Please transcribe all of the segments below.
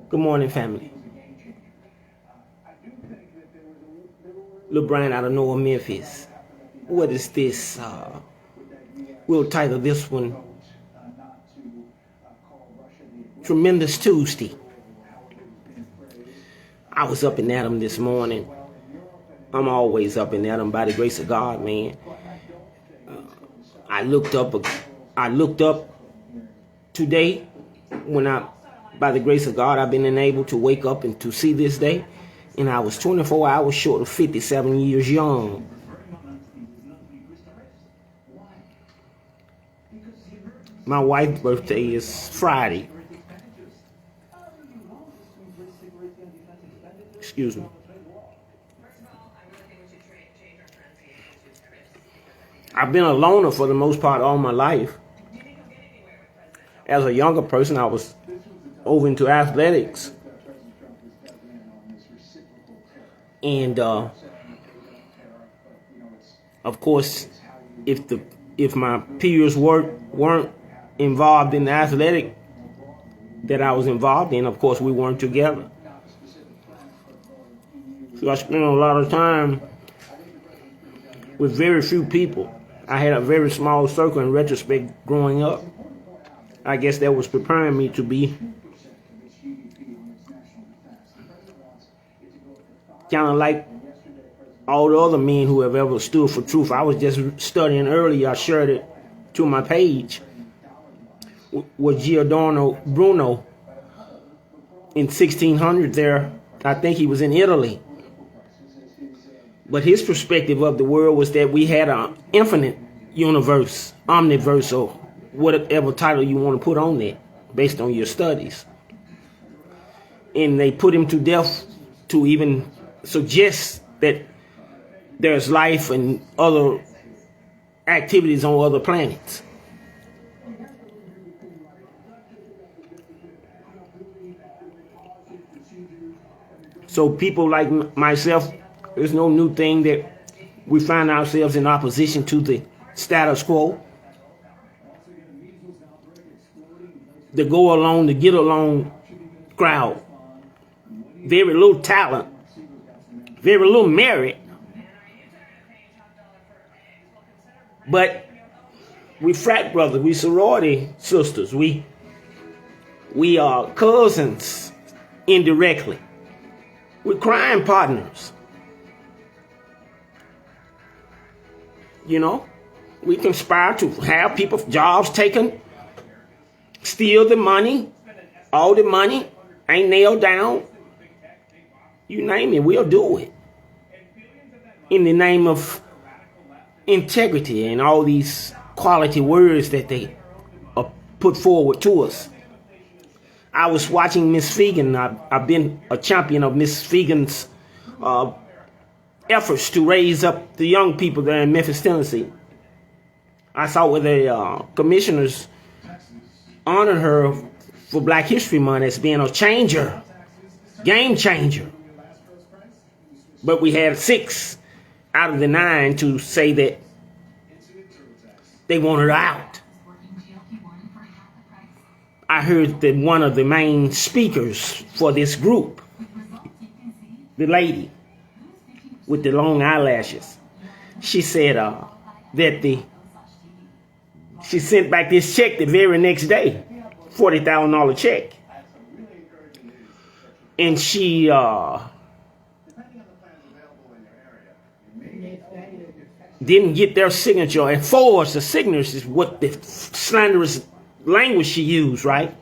Good morning, family. Little Brien out of North Memphis. What is this? We'll title this one Tremendous Tuesday. I was up and at 'em this morning. I'm always up and at 'em by the grace of God, man. I looked up today by the grace of God, I've been enabled to wake up and to see this day. And I was 24 hours short of 57 years young. My wife's birthday is Friday. Excuse me. I've been a loner for the most part all my life. As a younger person, I was over into athletics. And of course, if my peers weren't involved in the athletic that I was involved in, of course we weren't together. So I spent a lot of time with very few people. I had a very small circle in retrospect growing up. I guess that was preparing me to be kind of like all the other men who have ever stood for truth. I was just studying earlier. I shared it to my page with Giordano Bruno in 1600 there. I think he was in Italy. But his perspective of the world was that we had an infinite universe, omniverse, or whatever title you want to put on that based on your studies. And they put him to death to even suggest that there's life and other activities on other planets. So people like myself, there's no new thing that we find ourselves in opposition to the status quo. The go along, the get along crowd. Very little talent, very little merit. But we frat brothers, we sorority sisters, we are cousins indirectly. We're crime partners. You know, we conspire to have people's jobs taken, steal the money, all the money ain't nailed down. You name it, we'll do it. In the name of integrity and all these quality words that they put forward to us. I was watching Miss Fegan. I've been a champion of Miss Fegan's efforts to raise up the young people there in Memphis, Tennessee. I saw where the commissioners honored her for Black History Month as being a changer, game changer. But we had 6 out of the 9 to say that they wanted her out. I heard that one of the main speakers for this group, the lady with the long eyelashes, she said that she sent back this check the very next day, $40,000 check. And she didn't get their signature and forged the signatures is what the slanderous language she used, right?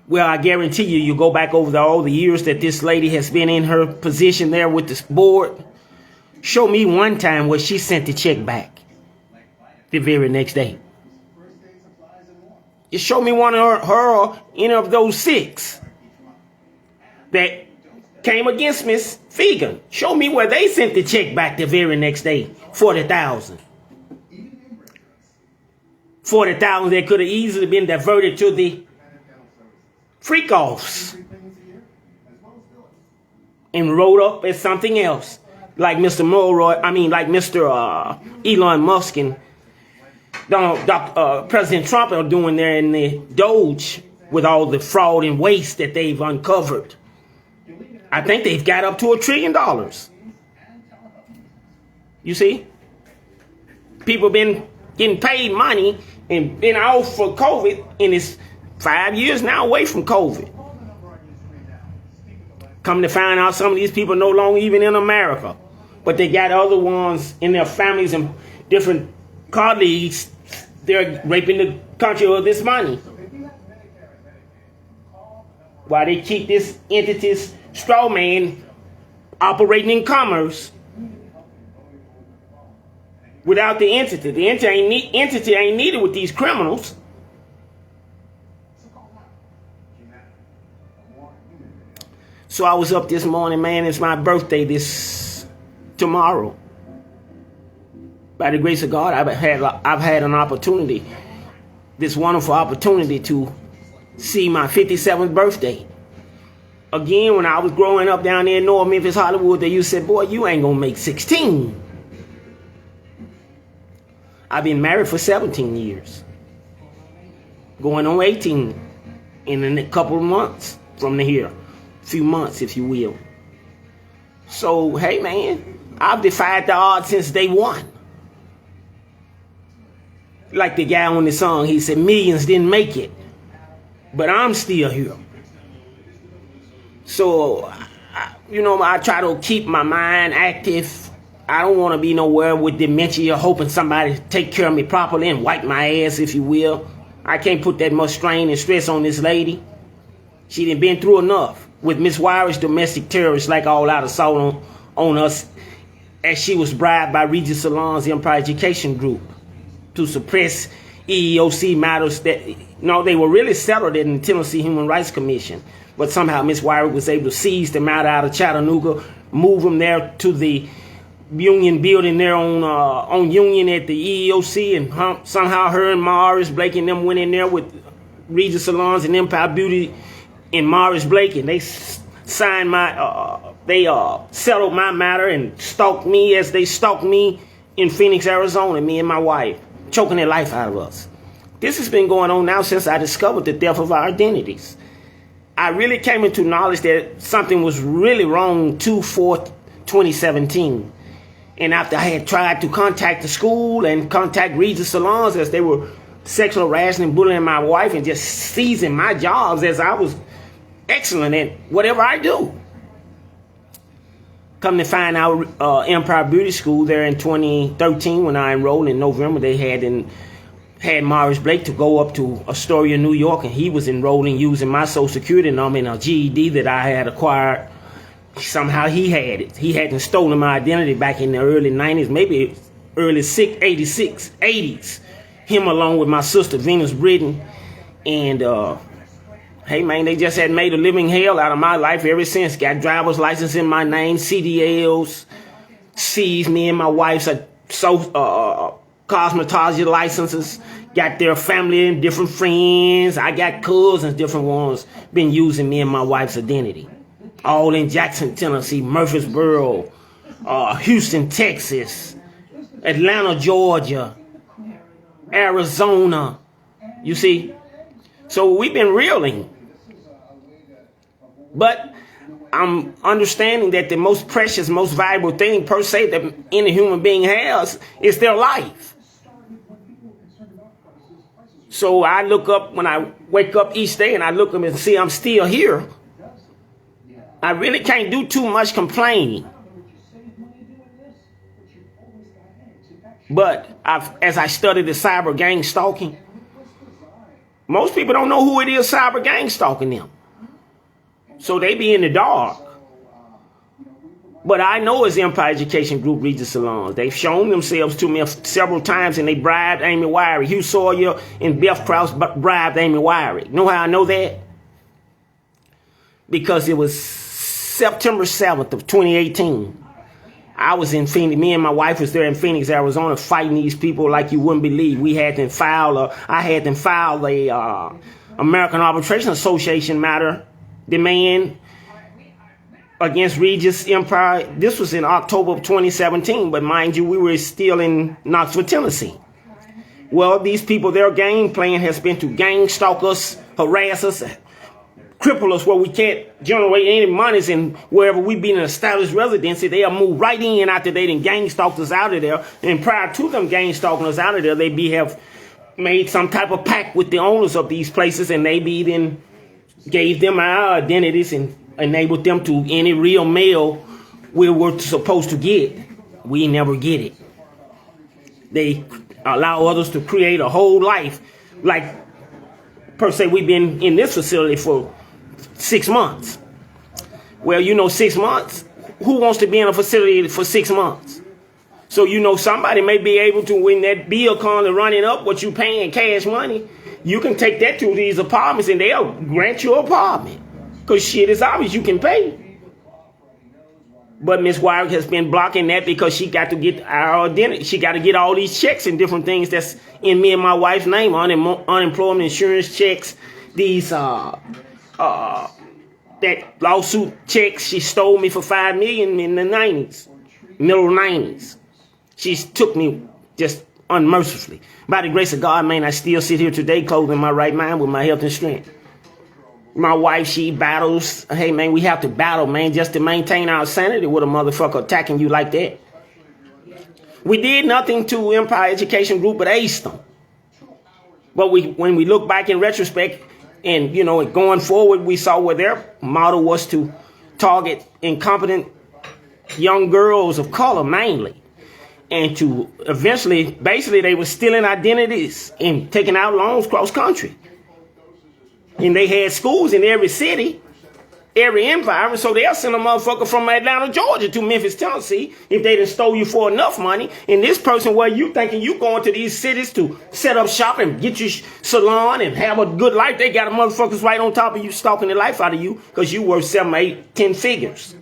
Well, I guarantee you go back over all the years that this lady has been in her position there with this board. Show me one time where she sent the check back the very next day. Just show me one of her or any of those 6 that came against Miss Fegan. Show me where they sent the check back the very next day, $40,000. $40,000 that could have easily been diverted to the freak-offs and wrote up as something else, like Mr. Elon Musk and President Trump are doing there in the Doge with all the fraud and waste that they've uncovered. I think they've got up to $1 trillion. You see? People been getting paid money and been out for COVID, and it's 5 years now away from COVID. Come to find out, some of these people no longer even in America, but they got other ones in their families and different colleagues. They're raping the country of this money, while they keep this entity's straw man operating in commerce without the entity. The entity ain't needed with these criminals. So I was up this morning, man. It's my birthday tomorrow. By the grace of God, I've had an opportunity, this wonderful opportunity to see my 57th birthday. Again, when I was growing up down there in North Memphis, Hollywood, they used to say, boy, you ain't gonna make 16. I've been married for 17 years. Going on 18 in a couple of months from here. Few months, if you will. So, hey, man, I've defied the odds since day one. Like the guy on the song, he said, millions didn't make it, but I'm still here. So, I try to keep my mind active. I don't want to be nowhere with dementia, hoping somebody take care of me properly and wipe my ass, if you will. I can't put that much strain and stress on this lady. She done been through enough with Miss Wire's domestic terrorists, like all out assault on us, as she was bribed by Regis Salon's Empire Education Group to suppress EEOC matters that, they were really settled in the Tennessee Human Rights Commission. But somehow Miss Wire was able to seize the matter out of Chattanooga, move them there to the Union building there on Union at the EEOC, and somehow her and Morris Blake and them went in there with Regis Salons and Empire Beauty and Morris Blake, and they signed they settled my matter and stalked me as they stalked me in Phoenix, Arizona, me and my wife, choking their life out of us. This has been going on now since I discovered the theft of our identities. I really came into knowledge that something was really wrong 2/4/2017. And after I had tried to contact the school and contact Regis Salons, as they were sexual harassing and bullying my wife and just seizing my jobs, as I was excellent at whatever I do. Come to find out, Empire Beauty School there in 2013, when I enrolled in November, they had Morris Blake to go up to Astoria, New York, and he was enrolling using my social security number and a GED that I had acquired. Somehow he had it. He hadn't stolen my identity back in the early 90s, maybe early 80s. Him along with my sister, Venus Britton. And, hey, man, they just had made a living hell out of my life ever since. Got driver's license in my name, CDLs, seized me and my wife's cosmetology licenses. Got their family and different friends. I got cousins, different ones, been using me and my wife's identity. All in Jackson, Tennessee, Murfreesboro, Houston, Texas, Atlanta, Georgia, Arizona. You see? So we've been reeling. But I'm understanding that the most precious, most valuable thing per se that any human being has is their life. So I look up, when I wake up each day and I look up and see I'm still here, I really can't do too much complaining. But as I study the cyber gang stalking, most people don't know who it is cyber gang stalking them. So they be in the dark. But I know it's Empire Education Group, Regis Salons. They've shown themselves to me several times, and they bribed Amy Wiry. Hugh Sawyer and Beth Krause bribed Amy Wiry. Know how I know that? Because it was September 7th of 2018. I was in Phoenix. Me and my wife was there in Phoenix, Arizona, fighting these people like you wouldn't believe. I had them file a American Arbitration Association matter demand against Regis Empire. This was in October of 2017, but mind you, we were still in Knoxville, Tennessee. Well, these people, their game plan has been to gang stalk us harass us, cripple us where we can't generate any monies, and wherever we be in an established residency, they'll move right in after they done gang stalked us out of there. And prior to them gang stalking us out of there, they have made some type of pact with the owners of these places, and they then gave them our identities and enabled them to any real mail we were supposed to get. We never get it. They allow others to create a whole life. Like, per se, we've been in this facility for 6 months. Well, 6 months. Who wants to be in a facility for 6 months? So, somebody may be able to, when that bill comes and running up, what you paying cash money, you can take that to these apartments and they'll grant you an apartment. Because shit is obvious, you can pay. But Miss Wyrick has been blocking that because she got to get our identity. She got to get all these checks and different things that's in me and my wife's name. Unemployment insurance checks, these that lawsuit checks she stole me for $5 million in the 90s, middle 90s. She took me just unmercifully. By the grace of God, man, I still sit here today clothed in my right mind with my health and strength. My wife, she battles. Hey, man, we have to battle, man, just to maintain our sanity with a motherfucker attacking you like that. We did nothing to Empire Education Group but aced them. But when we look back in retrospect and, going forward, we saw where their model was to target incompetent young girls of color mainly. And to eventually, basically, they were stealing identities and taking out loans cross country. And they had schools in every city, every environment, so they'll send a motherfucker from Atlanta, Georgia to Memphis, Tennessee if they done stole you for enough money. And this person, where you thinking you going to these cities to set up shop and get your salon and have a good life, they got a motherfuckers right on top of you stalking the life out of you because you worth 7, 8, 10 figures.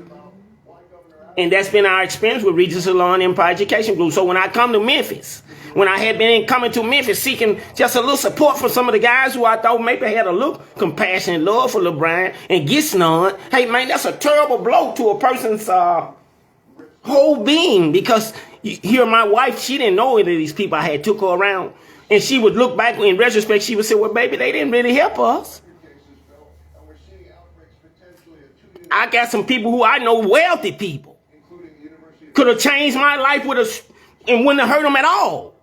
And that's been our experience with Regent Salon Empire Education Group. So when I come to Memphis, when I had been coming to Memphis seeking just a little support from some of the guys who I thought maybe had a little compassion and love for Lil Brien and gets none, hey man, that's a terrible blow to a person's whole being. Because here my wife, she didn't know any of these people I had took her around. And she would look back in retrospect, she would say, well, baby, they didn't really help us. I got some people who I know, wealthy people, could have changed my life with us and wouldn't have hurt them at all.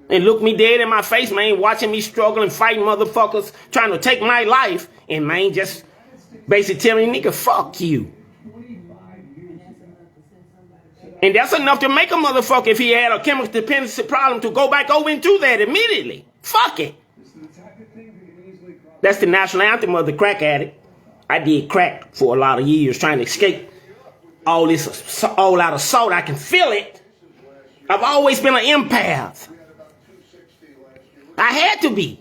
And look me dead in my face, man, watching me struggle and fighting motherfuckers trying to take my life. And man, just basically telling me, nigga, fuck you. And that's enough to make a motherfucker, if he had a chemical dependency problem, to go back over into that immediately. Fuck it. That's the national anthem of the crack addict. I did crack for a lot of years trying to escape all this all-out assault. I can feel it. I've always been an empath. I had to be.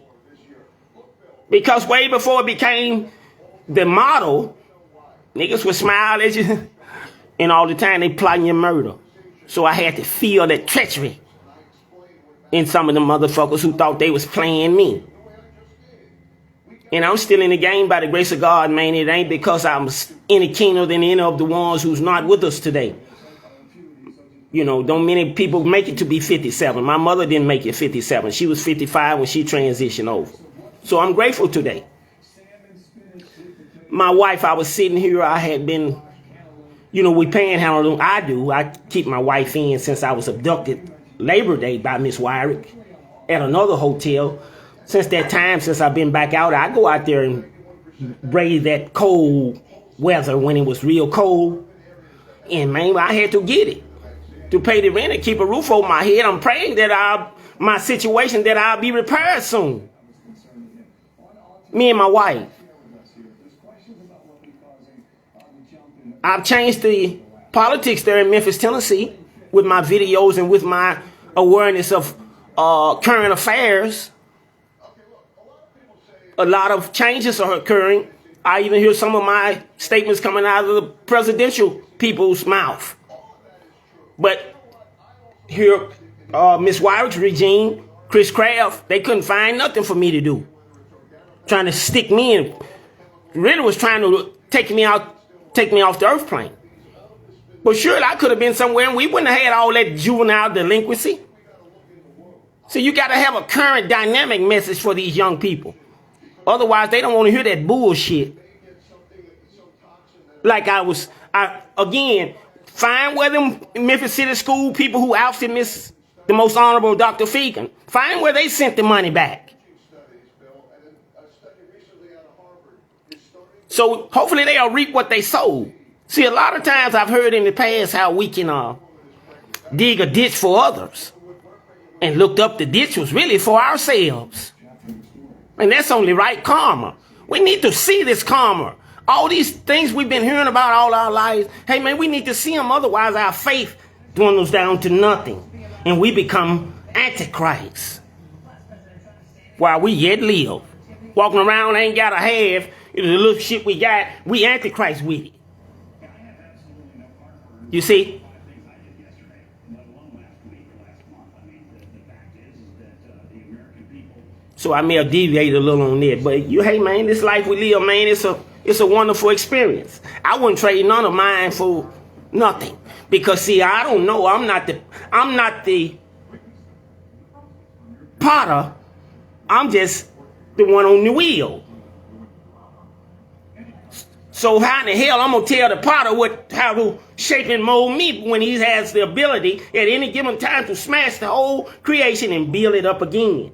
Because way before it became the model, niggas would smile at you and all the time they plotting your murder. So I had to feel that treachery in some of the motherfuckers who thought they was playing me. And I'm still in the game by the grace of God, man. It ain't because I'm any keener than any of the ones who's not with us today. Don't many people make it to be 57. My mother didn't make it 57. She was 55 when she transitioned over. So I'm grateful today. My wife, I was sitting here, I had been, we panhandle. I keep my wife in since I was abducted Labor Day by Miss Wyrick at another hotel. Since that time, since I've been back out, I go out there and brave that cold weather when it was real cold. And man, I had to get it to pay the rent and keep a roof over my head. I'm praying that my situation, that I'll be repaired soon. Me and my wife. I've changed the politics there in Memphis, Tennessee with my videos and with my awareness of current affairs. A lot of changes are occurring. I even hear some of my statements coming out of the presidential people's mouth. But here, Miss Wyrick's regime, Chris Kraft, they couldn't find nothing for me to do. Trying to stick me in. Really was trying to take me off the earth plane. But surely I could have been somewhere and we wouldn't have had all that juvenile delinquency. So you got to have a current dynamic message for these young people. Otherwise, they don't want to hear that bullshit. Like again, find where them Memphis City School people who ousted the most honorable Dr. Fegan, find where they sent the money back. So hopefully they'll reap what they sowed. See, a lot of times I've heard in the past how we can dig a ditch for others, and looked up the ditch was really for ourselves. And that's only right karma. We need to see this karma. All these things we've been hearing about all our lives, hey man, we need to see them, otherwise our faith dwindles down to nothing. And we become antichrists while we yet live. Walking around ain't got a half, the little shit we got, we antichrist with it. You see? So I may have deviated a little on that. But hey man, this life we live, man, it's a wonderful experience. I wouldn't trade none of mine for nothing. Because see, I don't know. I'm not the potter. I'm just the one on the wheel. So how in the hell I'm gonna tell the potter how to shape and mold me when he has the ability at any given time to smash the whole creation and build it up again?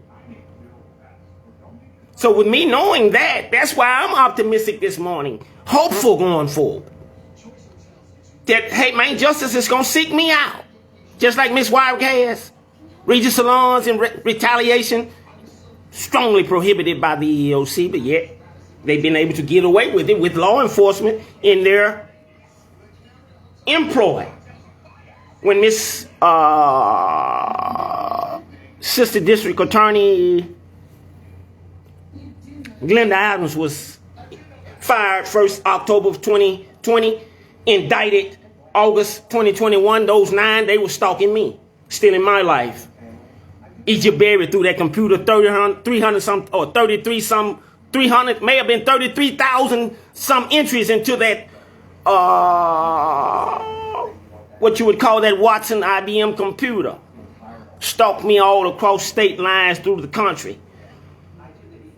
So with me knowing that, that's why I'm optimistic this morning, hopeful going forward. That, hey man, justice is going to seek me out. Just like Miss Wyrick has. Regis salons and retaliation, strongly prohibited by the EEOC, but yet they've been able to get away with it with law enforcement in their employ. When Miss Sister District Attorney Glenda Adams was fired 1st October of 2020, indicted August 2021. Those 9, they were stalking me, stealing my life. Egypt buried through that computer 300 some, or 33 some, 300, may have been 33,000 some entries into that, what you would call that Watson IBM computer. Stalked me all across state lines through the country.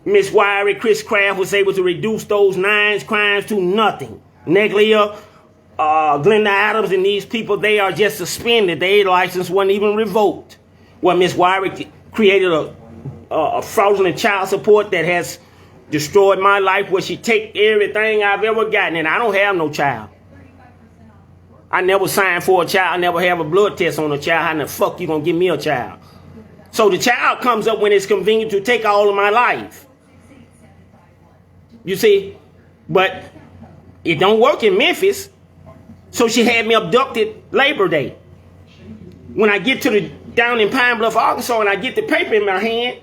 Miss Wyrick, Chris Kraft was able to reduce those 9 crimes to nothing. Neglia, Glenda Adams, and these people, they are just suspended. Their license wasn't even revoked. Well, Miss Wyrick created a fraudulent child support that has destroyed my life, where she take everything I've ever gotten, and I don't have no child. I never signed for a child. I never have a blood test on a child. How in the fuck you gonna give me a child? So the child comes up when it's convenient to take all of my life. You see? But it don't work in Memphis. So she had me abducted Labor Day. When I get to down in Pine Bluff, Arkansas, and I get the paper in my hand,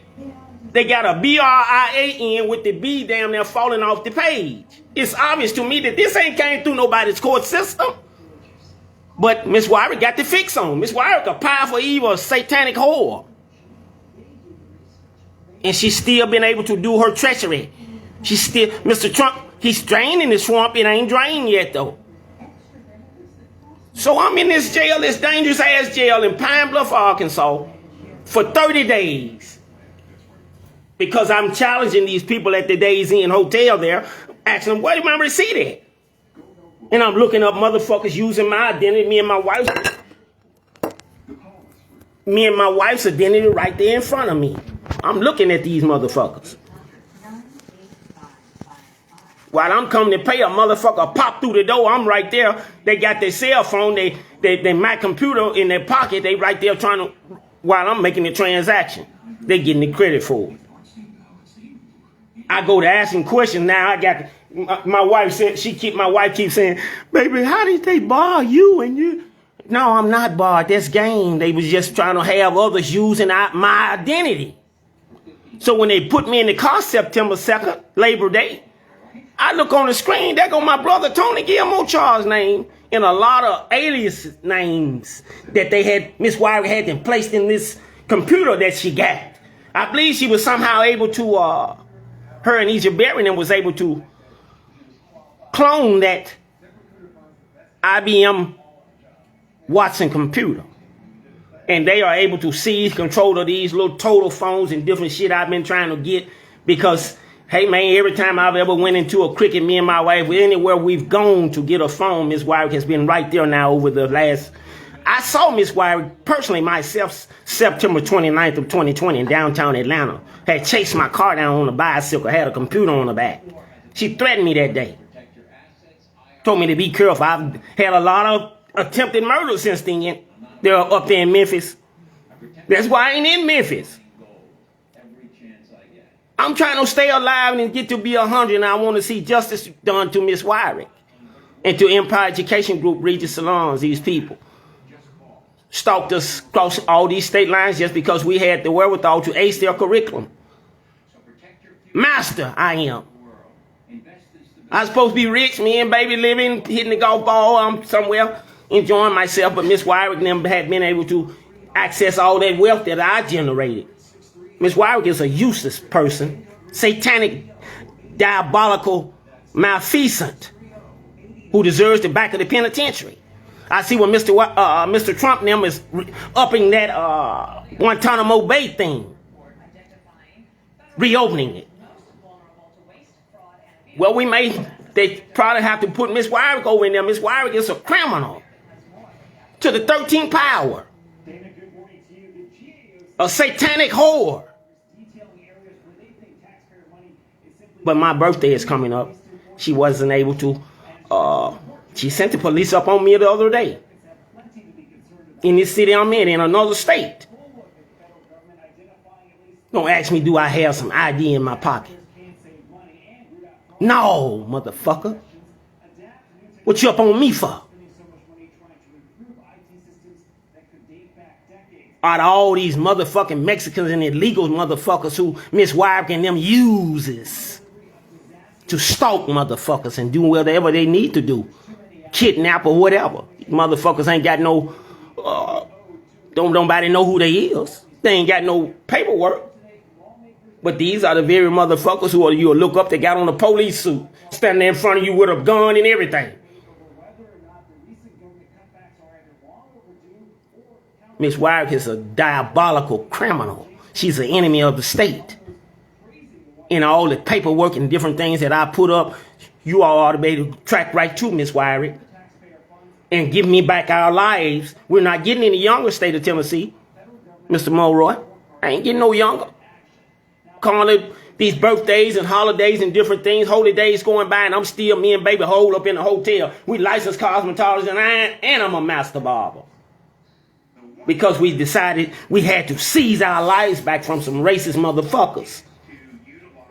they got a BRIAN with the B damn near falling off the page. It's obvious to me that this ain't came through nobody's court system. But Miss Wyrick got the fix on. Miss Wyrick, a powerful, evil, satanic whore. And she's still been able to do her treachery. She's still, Mr. Trump, he's draining the swamp. It ain't drained yet, though. So I'm in this jail, this dangerous ass jail in Pine Bluff, Arkansas, for 30 days. Because I'm challenging these people at the Days Inn Hotel there, asking them, where's my receipt at? And I'm looking up motherfuckers using my identity, me and my wife's identity right there in front of me. I'm looking at these motherfuckers. While I'm coming to pay, a motherfucker pop through the door. I'm right there. They got their cell phone, they my computer in their pocket. They right there trying to, while I'm making the transaction. They getting the credit for it. I go to asking questions now. I got my wife said my wife keeps saying, baby, how did they bar you and you? No, I'm not barred. That's game. They was just trying to have others using my identity. So when they put me in the car September 2nd, Labor Day, I look on the screen, there go my brother Tony Guillermo Charles' name and a lot of alias names that they had, Miss Wyrick had them placed in this computer that she got. I believe she was somehow able to, her and Egypt Berry was able to clone that IBM Watson computer. And they are able to seize control of these little total phones and different shit I've been trying to get, because Hey, man, every time I've ever went into a cricket, me and my wife, anywhere we've gone to get a phone, Miss Wyrick has been right there now over the last... I saw Miss Wyrick personally myself September 29th of 2020 in downtown Atlanta. Had chased my car down on a bicycle, had a computer on the back. She threatened me that day. Told me to be careful. I've had a lot of attempted murders since then. They're up there in Memphis. That's why I ain't in Memphis. I'm trying to stay alive and get to be 100, and I want to see justice done to Miss Wyrick and to Empire Education Group, Regis Salons, these people. Stalked us across all these state lines just because we had the wherewithal to ace their curriculum. Master, I am. I was supposed to be rich, me and baby living, hitting the golf ball, I'm somewhere enjoying myself, but Miss Wyrick never had been able to access all that wealth that I generated. Miss Wyrick is a useless person, satanic, diabolical, malfeasant, who deserves the back of the penitentiary. I see when Mr. Trump and them is upping that Guantanamo Bay thing, reopening it. Well, they probably have to put Miss Wyrick over in there. Miss Wyrick is a criminal to the 13th power, a satanic whore. But my birthday is coming up. She wasn't able to. She sent the police up on me the other day. In this city I'm in another state. Don't ask me, do I have some ID in my pocket? No, motherfucker. What you up on me for? Out of all these motherfucking Mexicans and illegal motherfuckers who Miss Wyrick and them uses to stalk motherfuckers and do whatever they need to do. Kidnap or whatever. Motherfuckers ain't got no, don't nobody know who they is. They ain't got no paperwork. But these are the very motherfuckers who you'll look up, they got on a police suit, standing in front of you with a gun and everything. Miss Wyrick is a diabolical criminal. She's an enemy of the state. And all the paperwork and different things that I put up, you all ought to be able to track right to Miss Wyrick and give me back our lives. We're not getting any younger, state of Tennessee, Mr. Mulroy. I ain't getting no younger. Calling it these birthdays and holidays and different things, holy days going by, and I'm still, me and baby holed up in the hotel. We licensed cosmetologists, and I'm a master barber. Because we decided we had to seize our lives back from some racist motherfuckers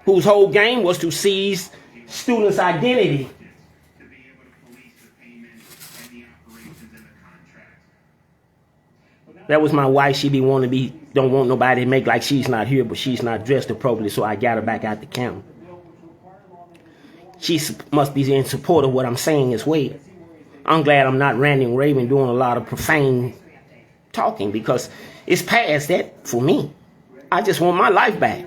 whose whole game was to seize students' identity. That was my wife. She be wanting to be, don't want nobody to make like she's not here, but she's not dressed appropriately, so I got her back out the camera. She must be in support of what I'm saying as well. I'm glad I'm not ranting, raving, doing a lot of profane talking, because it's past that for me. I just want my life back.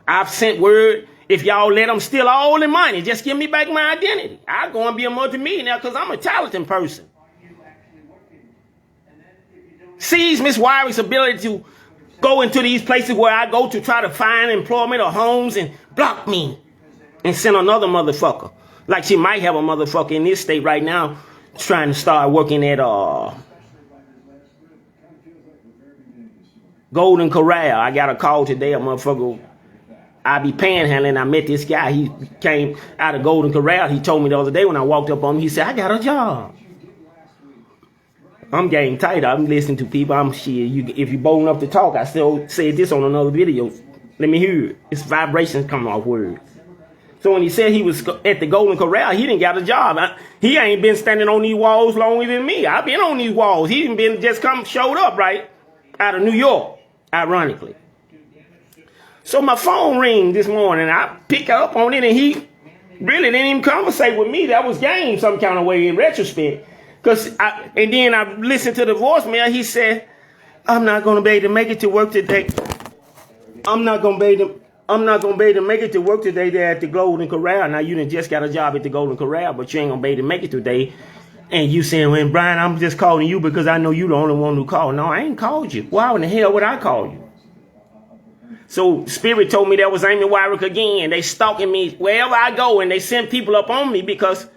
I've sent word, if y'all let them steal all the money, just give me back my identity. I'll go and be a multimillionaire because I'm a talented person. Seize Miss Wyrick's ability to go into these places where I go to try to find employment or homes and block me and send another motherfucker. Like she might have a motherfucker in this state right now trying to start working at Golden Corral. I got a call today, a motherfucker. I be panhandling. I met this guy. He came out of Golden Corral. He told me the other day when I walked up on him, he said, I got a job. I'm getting tight. I'm listening to people. If you bold enough to talk, I still said this on another video. Let me hear it. It's vibrations coming off words. So when he said he was at the Golden Corral, he didn't got a job. He ain't been standing on these walls longer than me. I've been on these walls. He ain't been showed up right out of New York, ironically. So my phone rang this morning. I picked up on it, and he really didn't even conversate with me. That was game some kind of way in retrospect. And then I listened to the voicemail. He said, I'm not going to be able to make it to work today. I'm not going to be able to make it to work today there at the Golden Corral. Now, you done just got a job at the Golden Corral, but you ain't going to be able to make it today. And you saying, well, Brien, I'm just calling you because I know you the only one who called. No, I ain't called you. Why in the hell would I call you? So Spirit told me that was Amy Wyrick again. They stalking me wherever I go, and they send people up on me because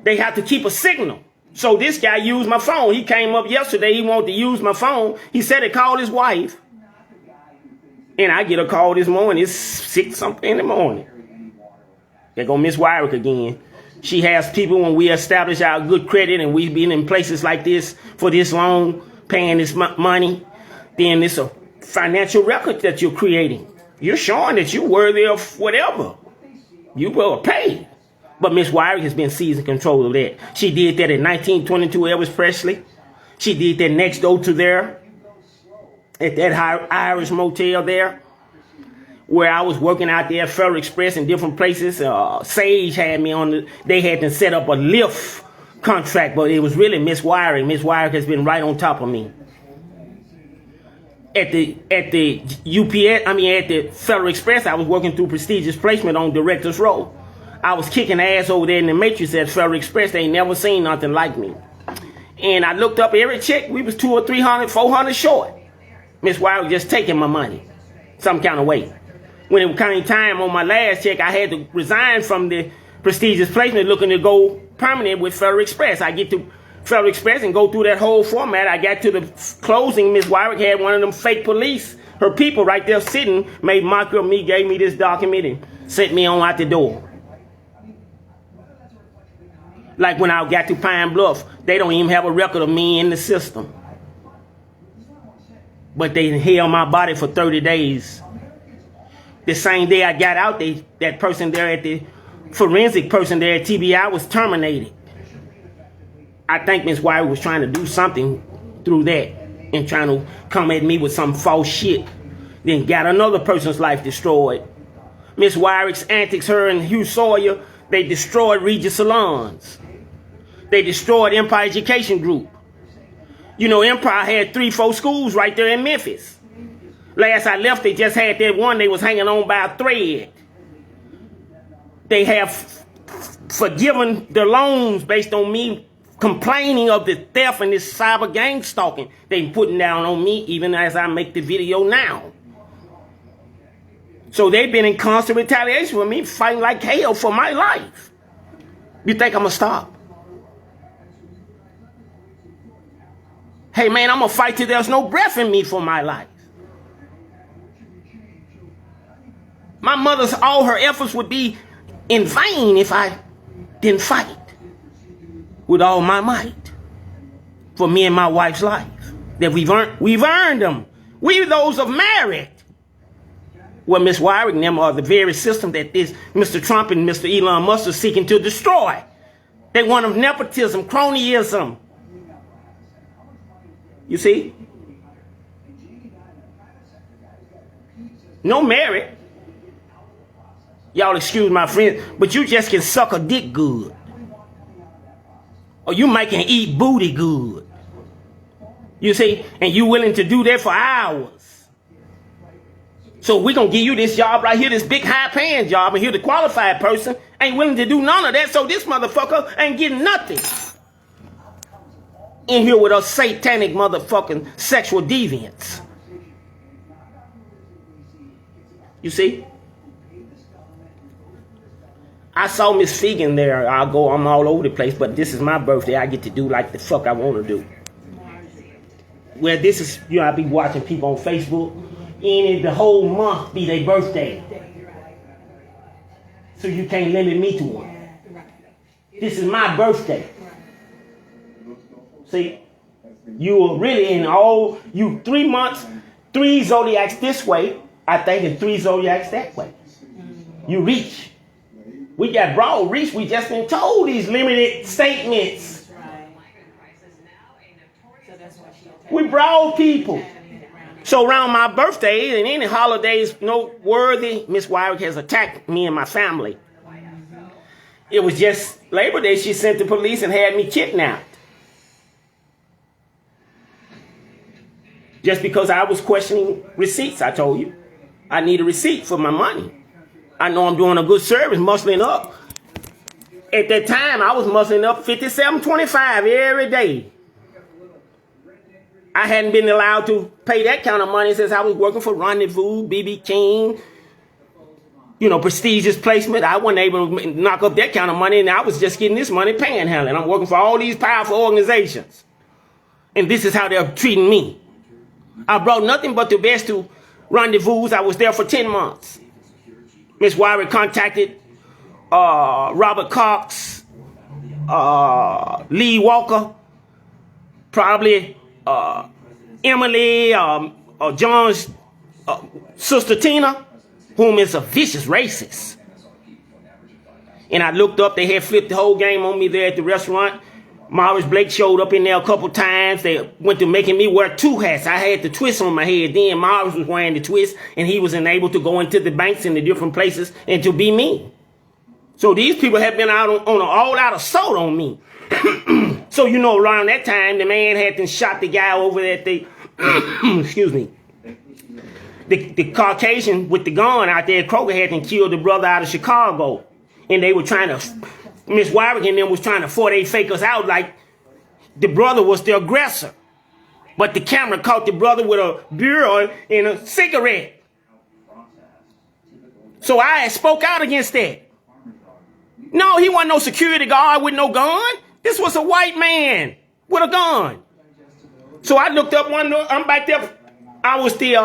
they have to keep a signal. So this guy used my phone. He came up yesterday. He wanted to use my phone. He said he called his wife. And I get a call this morning. It's 6-something in the morning. There go Miss Wyrick again. She has people when we establish our good credit and we've been in places like this for this long, paying this money. Then it's a financial record that you're creating. You're showing that you're worthy of whatever. You will pay. But Miss Wyrick has been seizing control of that. She did that in 1922 Elvis Presley. She did that next door to there. At that Irish motel there. Where I was working out there at Federal Express in different places. Sage had me on they had to set up a lift contract. But it was really Miss Wyrick. Miss Wyrick has been right on top of me. At the UPS, at the Federal Express, I was working through prestigious placement on Director's Row. I was kicking ass over there in the Matrix at Federal Express. They ain't never seen nothing like me. And I looked up every check. We was 200 or 300, 400 short. Miss Wyrick was just taking my money some kind of way. When it came time on my last check, I had to resign from the prestigious placement looking to go permanent with Federal Express. I get to Federal Express and go through that whole format. I got to the closing. Miss Wyrick had one of them fake police. Her people right there sitting made mockery of me, gave me this document and sent me on out the door. Like when I got to Pine Bluff, they don't even have a record of me in the system. But they held my body for 30 days. The same day I got out, that person there at the forensic person there at TBI was terminated. I think Miss Wyrick was trying to do something through that and trying to come at me with some false shit. Then got another person's life destroyed. Miss Wyrick's antics, her and Hugh Sawyer, they destroyed Regis Salons. They destroyed Empire Education Group. You know, Empire had 3-4 schools right there in Memphis. Last I left, they just had that one they was hanging on by a thread. They have forgiven the loans based on me complaining of the theft and this cyber gang stalking they putting down on me even as I make the video now. So they've been in constant retaliation with me, fighting like hell for my life. You think I'm gonna stop? Hey man, I'm gonna fight till there's no breath in me for my life. My mother's, all her efforts would be in vain if I didn't fight with all my might for me and my wife's life. That we've earned them. We those of merit. Well, Miss Wyrick and them are the very system that this Mr. Trump and Mr. Elon Musk are seeking to destroy. They want of nepotism, cronyism. You see? No merit. Y'all excuse my friend, but you just can suck a dick good. Or you can eat booty good. You see? And you willing to do that for hours. So we're going to give you this job right here, this big high-paying job, and here the qualified person ain't willing to do none of that, so this motherfucker ain't getting nothing. In here with us satanic motherfucking sexual deviants. You see? I saw Miss Fegan there. I'm all over the place, but this is my birthday. I get to do like the fuck I want to do. Well, this is, I be watching people on Facebook. And the whole month be their birthday. So you can't limit me to one. This is my birthday. See, you are really in all, 3 months, 3 zodiacs this way, I think, and 3 zodiacs that way. You reach. We got broad reach. We just been told these limited statements. We broad people. So around my birthday and any holidays noteworthy, Miss Wyrick has attacked me and my family. It was just Labor Day she sent the police and had me kidnapped. Just because I was questioning receipts, I told you. I need a receipt for my money. I know I'm doing a good service, muscling up. At that time, I was muscling up $57.25 every day. I hadn't been allowed to pay that kind of money since I was working for Rendezvous, BB King, you know, prestigious placement. I wasn't able to knock up that kind of money, and I was just getting this money panhandling. I'm working for all these powerful organizations, and this is how they're treating me. I brought nothing but the best to Rendezvous. I was there for 10 months. Miss Wyrick contacted Robert Cox, Lee Walker, probably Emily or John's sister Tina, whom is a vicious racist. And I looked up, they had flipped the whole game on me there at the restaurant. Morris Blake showed up in there a couple times. They went to making me wear 2 hats. I had the twist on my head then. Morris was wearing the twist, and he was unable to go into the banks in the different places and to be me. So these people have been out on an all-out assault on me. So, you know, around that time, the man had shot the guy over at the, excuse me, the Caucasian with the gun out there at Kroger had killed the brother out of Chicago. And they were trying to, Miss Wyrick and them was trying to fake us out like the brother was the aggressor. But the camera caught the brother with a beer and a cigarette. So I spoke out against that. No, he wasn't no security guard with no gun. This was a white man with a gun. So I looked up I'm back there. I was the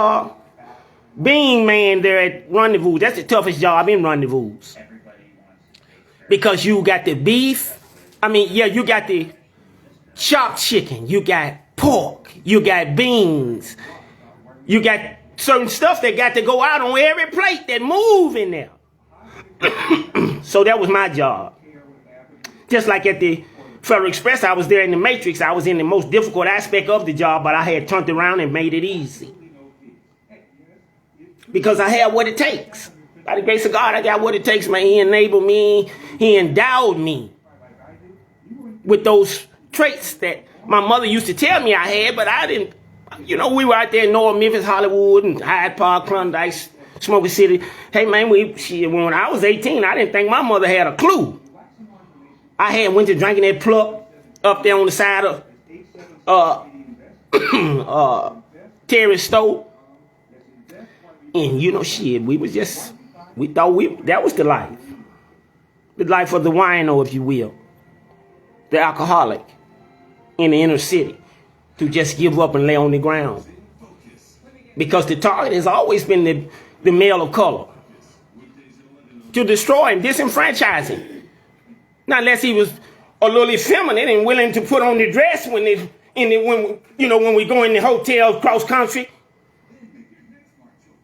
bean man there at Rendezvous. That's the toughest job in Rendezvous. Because you got the beef. I mean, yeah, you got the chopped chicken. You got pork. You got beans. You got certain stuff that got to go out on every plate that move in there. So that was my job. Just like at the Federal Express, I was there in the Matrix. I was in the most difficult aspect of the job, but I had turned around and made it easy. Because I had what it takes. By the grace of God, I got what it takes, man. He enabled me. He endowed me with those traits that my mother used to tell me I had, but I didn't. You know, we were out there in North Memphis, Hollywood, and Hyde Park, Klondike, Smoky City. Hey, man, when I was 18, I didn't think my mother had a clue. I had went to drinking that pluck up there on the side of Terry's stove. And, you know, shit, we thought that was the life. The life of the wino, if you will. The alcoholic in the inner city. To just give up and lay on the ground. Because the target has always been the male of color. To destroy him, disenfranchise him. Not unless he was a little effeminate and willing to put on the dress when we go in the hotel cross country.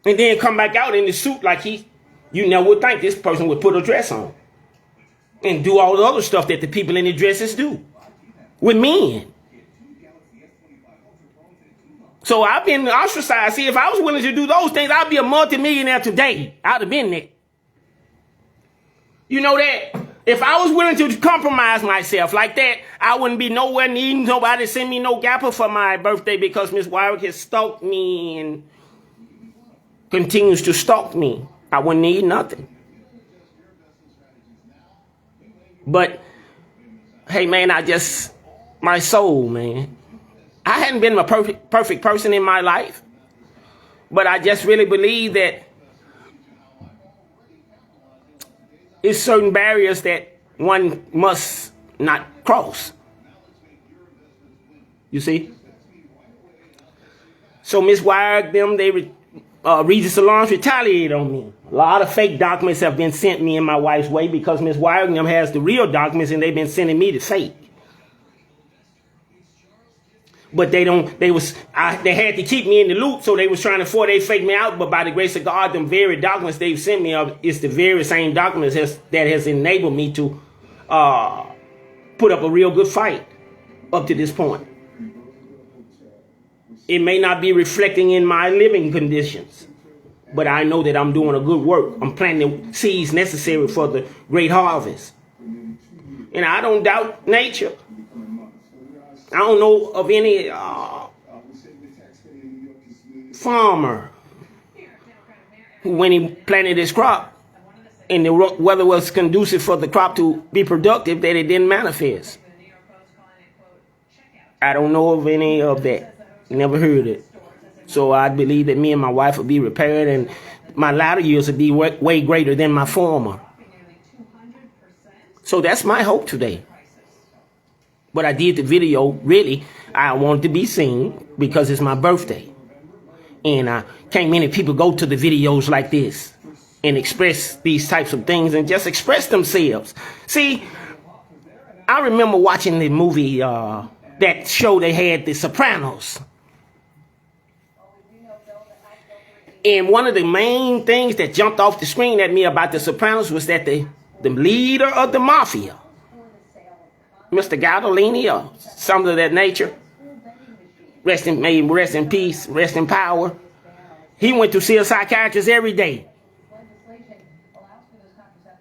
And then come back out in the suit like you never would think this person would put a dress on. And do all the other stuff that the people in the dresses do. With men. So I've been ostracized. See, if I was willing to do those things, I'd be a multimillionaire today. I'd have been there. You know that? If I was willing to compromise myself like that, I wouldn't be nowhere needing nobody to send me no gapper for my birthday because Miss Wyrick has stalked me and continues to stalk me. I wouldn't need nothing. But, hey, man, my soul, man. I hadn't been a perfect person in my life, but I just really believe that it's certain barriers that one must not cross. You see? So Miss Wyrick, Regis Alarms retaliated on me. A lot of fake documents have been sent me and my wife's way because Miss Wyrick has the real documents and they've been sending me the fake. But they had to keep me in the loop, so they was trying to fake me out. But by the grace of God, them very documents they've sent me, it's the very same documents that has enabled me to put up a real good fight up to this point. It may not be reflecting in my living conditions, but I know that I'm doing a good work. I'm planting the seeds necessary for the great harvest. And I don't doubt nature. I don't know of any farmer who, when he planted his crop and the weather was conducive for the crop to be productive, that it didn't manifest. I don't know of any of that. Never heard it. So I believe that me and my wife will be repaired, and my latter years will be way greater than my former. So that's my hope today. But I did the video, really, I wanted to be seen because it's my birthday. And can't many people go to the videos like this and express these types of things and just express themselves. See, I remember watching the movie, that show they had, The Sopranos. And one of the main things that jumped off the screen at me about The Sopranos was that the leader of the mafia, Mr. Gadolini or something of that nature, rest in peace, rest in power, he went to see a psychiatrist every day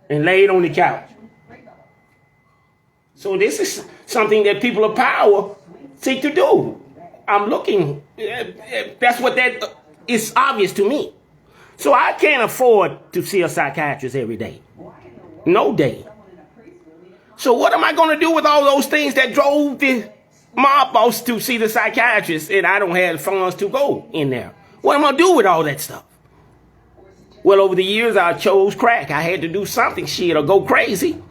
and laid on the couch. So this is something that people of power seek to do. I'm looking, that's what that is obvious to me. So I can't afford to see a psychiatrist every day. No day. So what am I going to do with all those things that drove the mob boss to see the psychiatrist and I don't have funds to go in there? What am I going to do with all that stuff? Well, over the years, I chose crack. I had to do something, shit, or go crazy.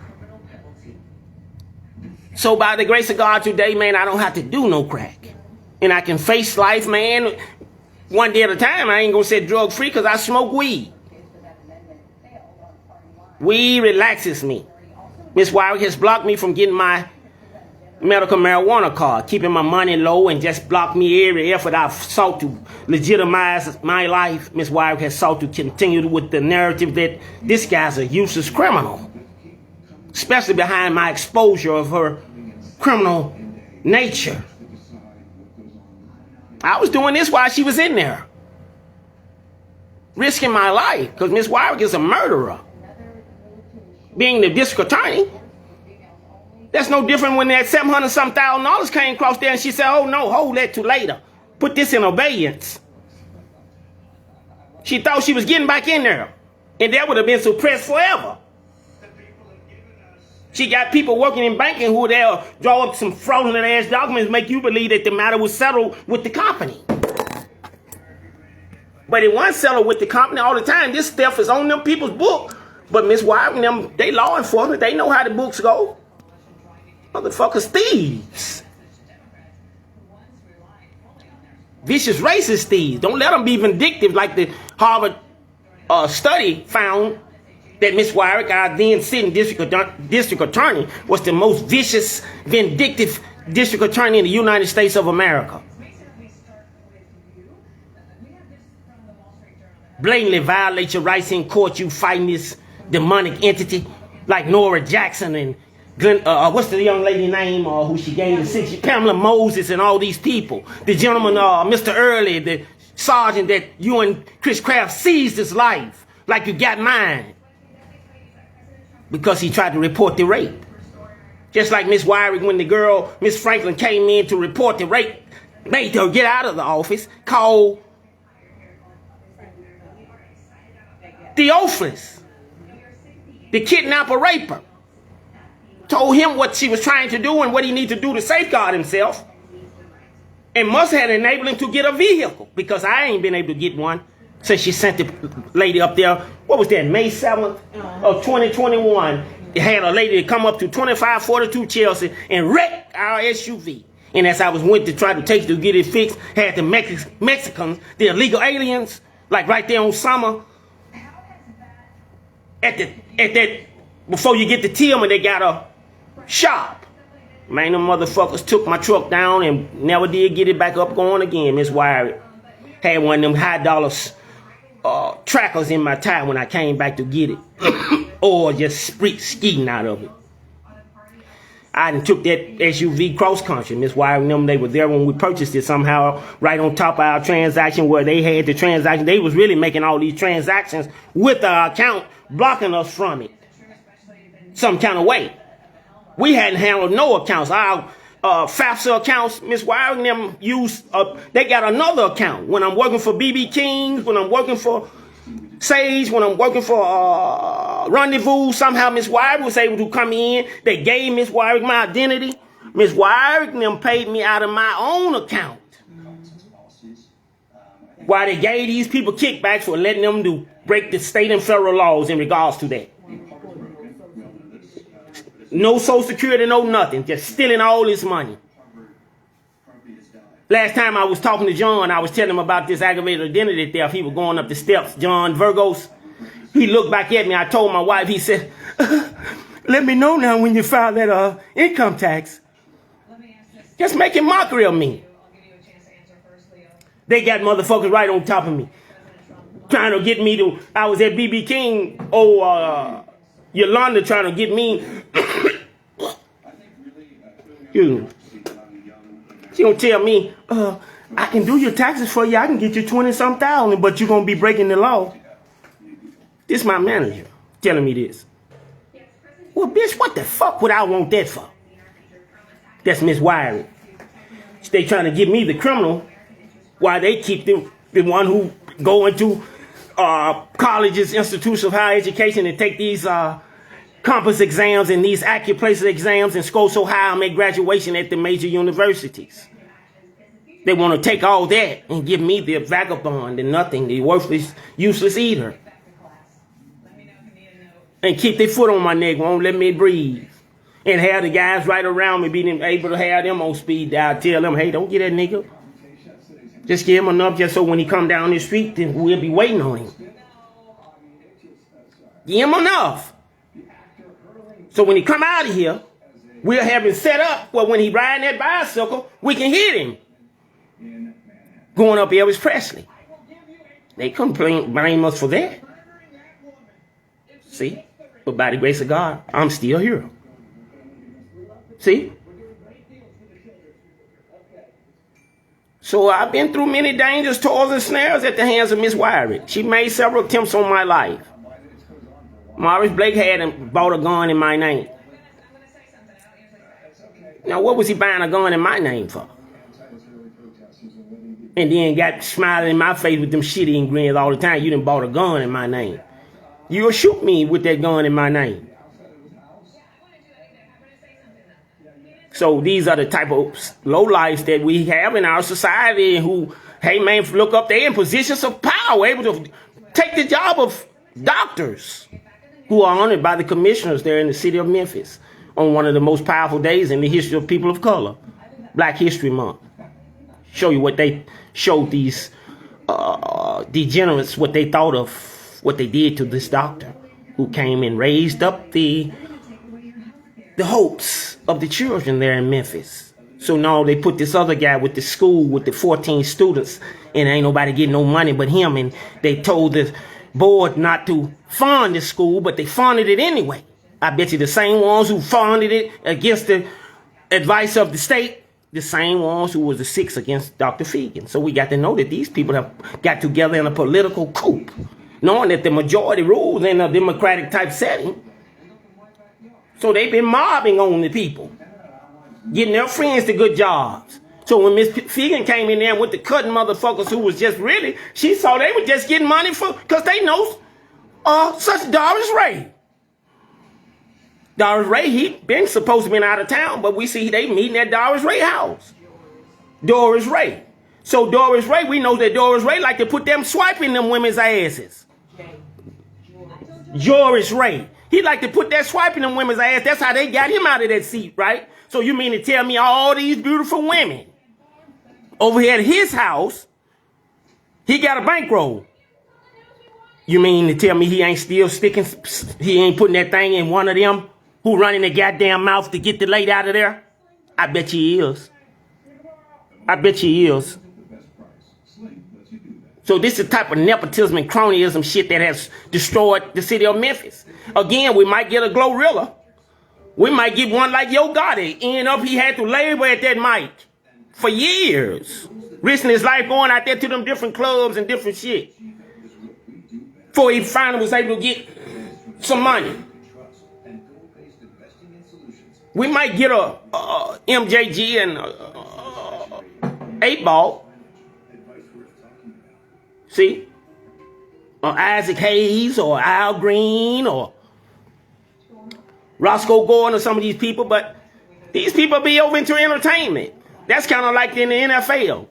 So by the grace of God today, man, I don't have to do no crack. And I can face life, man, one day at a time. I ain't going to say drug free because I smoke weed. Weed relaxes me. Miss Wyrick has blocked me from getting my medical marijuana card, keeping my money low, and just blocked me every effort I've sought to legitimize my life. Miss Wyrick has sought to continue with the narrative that this guy's a useless criminal, especially behind my exposure of her criminal nature. I was doing this while she was in there, risking my life, because Miss Wyrick is a murderer. Being the district attorney, that's no different when that $700,000 came across there and she said, oh no, hold that to later. Put this in abeyance. She thought she was getting back in there, and that would have been suppressed forever. She got people working in banking who they'll draw up some fraudulent ass documents, make you believe that the matter was settled with the company. But it wasn't settled with the company all the time. This stuff is on them people's book. But Miss Wyrick and them, they law enforcement, they know how the books go. Motherfuckers thieves. Vicious racist thieves. Don't let them be vindictive like the Harvard study found that Miss Wyrick, our then sitting district attorney, was the most vicious, vindictive district attorney in the United States of America. Blatantly violate your rights in court, you fighting this demonic entity like Nora Jackson and what's the young lady name who she gave the 6 Pamela Moses and all these people. The gentleman, Mr. Early, the sergeant that you and Chris Kraft seized his life like you got mine because he tried to report the rape. Just like Miss Wyrick, when the girl, Miss Franklin, came in to report the rape, made her get out of the office, called Theophilus, the kidnapper raper, told him what she was trying to do and what he needed to do to safeguard himself, and must have enabled him to get a vehicle, because I ain't been able to get one since she sent the lady up there. What was that, May 7th of 2021? It had a lady to come up to 2542 Chelsea and wreck our SUV. And as I went to try to take it to get it fixed, had the Mexicans, the illegal aliens, like right there on Summer, at that, before you get to Tillman, they got a shop. Man, them motherfuckers took my truck down and never did get it back up going again. Miss Wyrick had one of them high dollar trackers in my tire when I came back to get it. Or just skeeting out of it. I done took that SUV cross country. Miss Wyrick and them, they were there when we purchased it somehow, right on top of our transaction where they had the transaction. They was really making all these transactions with our account, blocking us from it some kind of way. We hadn't handled no accounts. Our FAFSA accounts, Miss Wyrick and them use, they got another account. When I'm working for BB Kings, when I'm working for Sage, when I'm working for Rendezvous, somehow Miss Wyrick was able to come in. They gave Miss Wyrick my identity. Miss Wyrick and them paid me out of my own account. Why they gave these people kickbacks for letting them break the state and federal laws in regards to that. No Social Security, no nothing. Just stealing all this money. Last time I was talking to John, I was telling him about this aggravated identity theft. He was going up the steps, John Virgos. He looked back at me. I told my wife, he said, let me know now when you file that income tax. Just making mockery of me. They got motherfuckers right on top of me. Trying to get me to, I was at BB King, Yolanda trying to get me. She gonna tell me, I can do your taxes for you. I can get you 20-some thousand, but you're gonna be breaking the law. This my manager telling me this. Well, bitch, what the fuck would I want that for? That's Miss Wiry. They trying to get me the criminal while they keep the one who go into colleges, institutions of higher education and take these compass exams and these accuplacer exams and score so high and make graduation at the major universities. They want to take all that and give me the vagabond, the nothing, the worthless, useless eater. And keep their foot on my neck, won't let me breathe. And have the guys right around me being able to have them on speed dial. Tell them, hey, don't get that nigga. Just give him enough just so when he come down the street, then we'll be waiting on him. Give him enough. So when he come out of here, we'll have him set up where when he riding that bicycle, we can hit him. Going up Elvis Presley. They couldn't blame us for that. See? But by the grace of God, I'm still here. See? So I've been through many dangers, toils, and snares at the hands of Miss Wiry. She made several attempts on my life. Maurice Blake had bought a gun in my name. Now, what was he buying a gun in my name for? And then got smiling in my face with them shitty grins all the time. You done bought a gun in my name. You'll shoot me with that gun in my name. So these are the type of lowlifes that we have in our society who, hey man, look up there in positions of power, able to take the job of doctors who are honored by the commissioners there in the city of Memphis on one of the most powerful days in the history of people of color, Black History Month. Show you what they showed these degenerates, what they thought of, what they did to this doctor who came and raised up the hopes of the children there in Memphis. So now they put this other guy with the school with the 14 students and ain't nobody getting no money but him, and they told the board not to fund the school, but they funded it anyway. I bet you the same ones who funded it against the advice of the state, the same ones who was the six against Dr. Fegan. So we got to know that these people have got together in a political coup, knowing that the majority rules in a democratic type setting. So they've been mobbing on the people, getting their friends to good jobs. So when Miss Fegan came in there with the cutting motherfuckers who was just really, she saw they were just getting money for, because they know such Doris Ray. Doris Ray, he been supposed to be out of town, but we see they meeting at Doris Ray house. Doris Ray. So Doris Ray, we know that Doris Ray like to put them swiping them women's asses. Doris Ray. He like to put that swiping them women's ass. That's how they got him out of that seat, right? So you mean to tell me all these beautiful women over here at his house, he got a bankroll? You mean to tell me he ain't still sticking, he ain't putting that thing in one of them who running the goddamn mouth to get the lady out of there? I bet you he is. I bet you he is. So this is the type of nepotism and cronyism shit that has destroyed the city of Memphis. Again, we might get a Glorilla. We might get one like Yo Gotti. End up he had to labor at that mic for years, risking his life going out there to them different clubs and different shit before he finally was able to get some money. We might get a MJG and 8-Ball. See? Or Isaac Hayes or Al Green or Roscoe Gordon or some of these people, but these people be over into entertainment. That's kind of like in the NFL.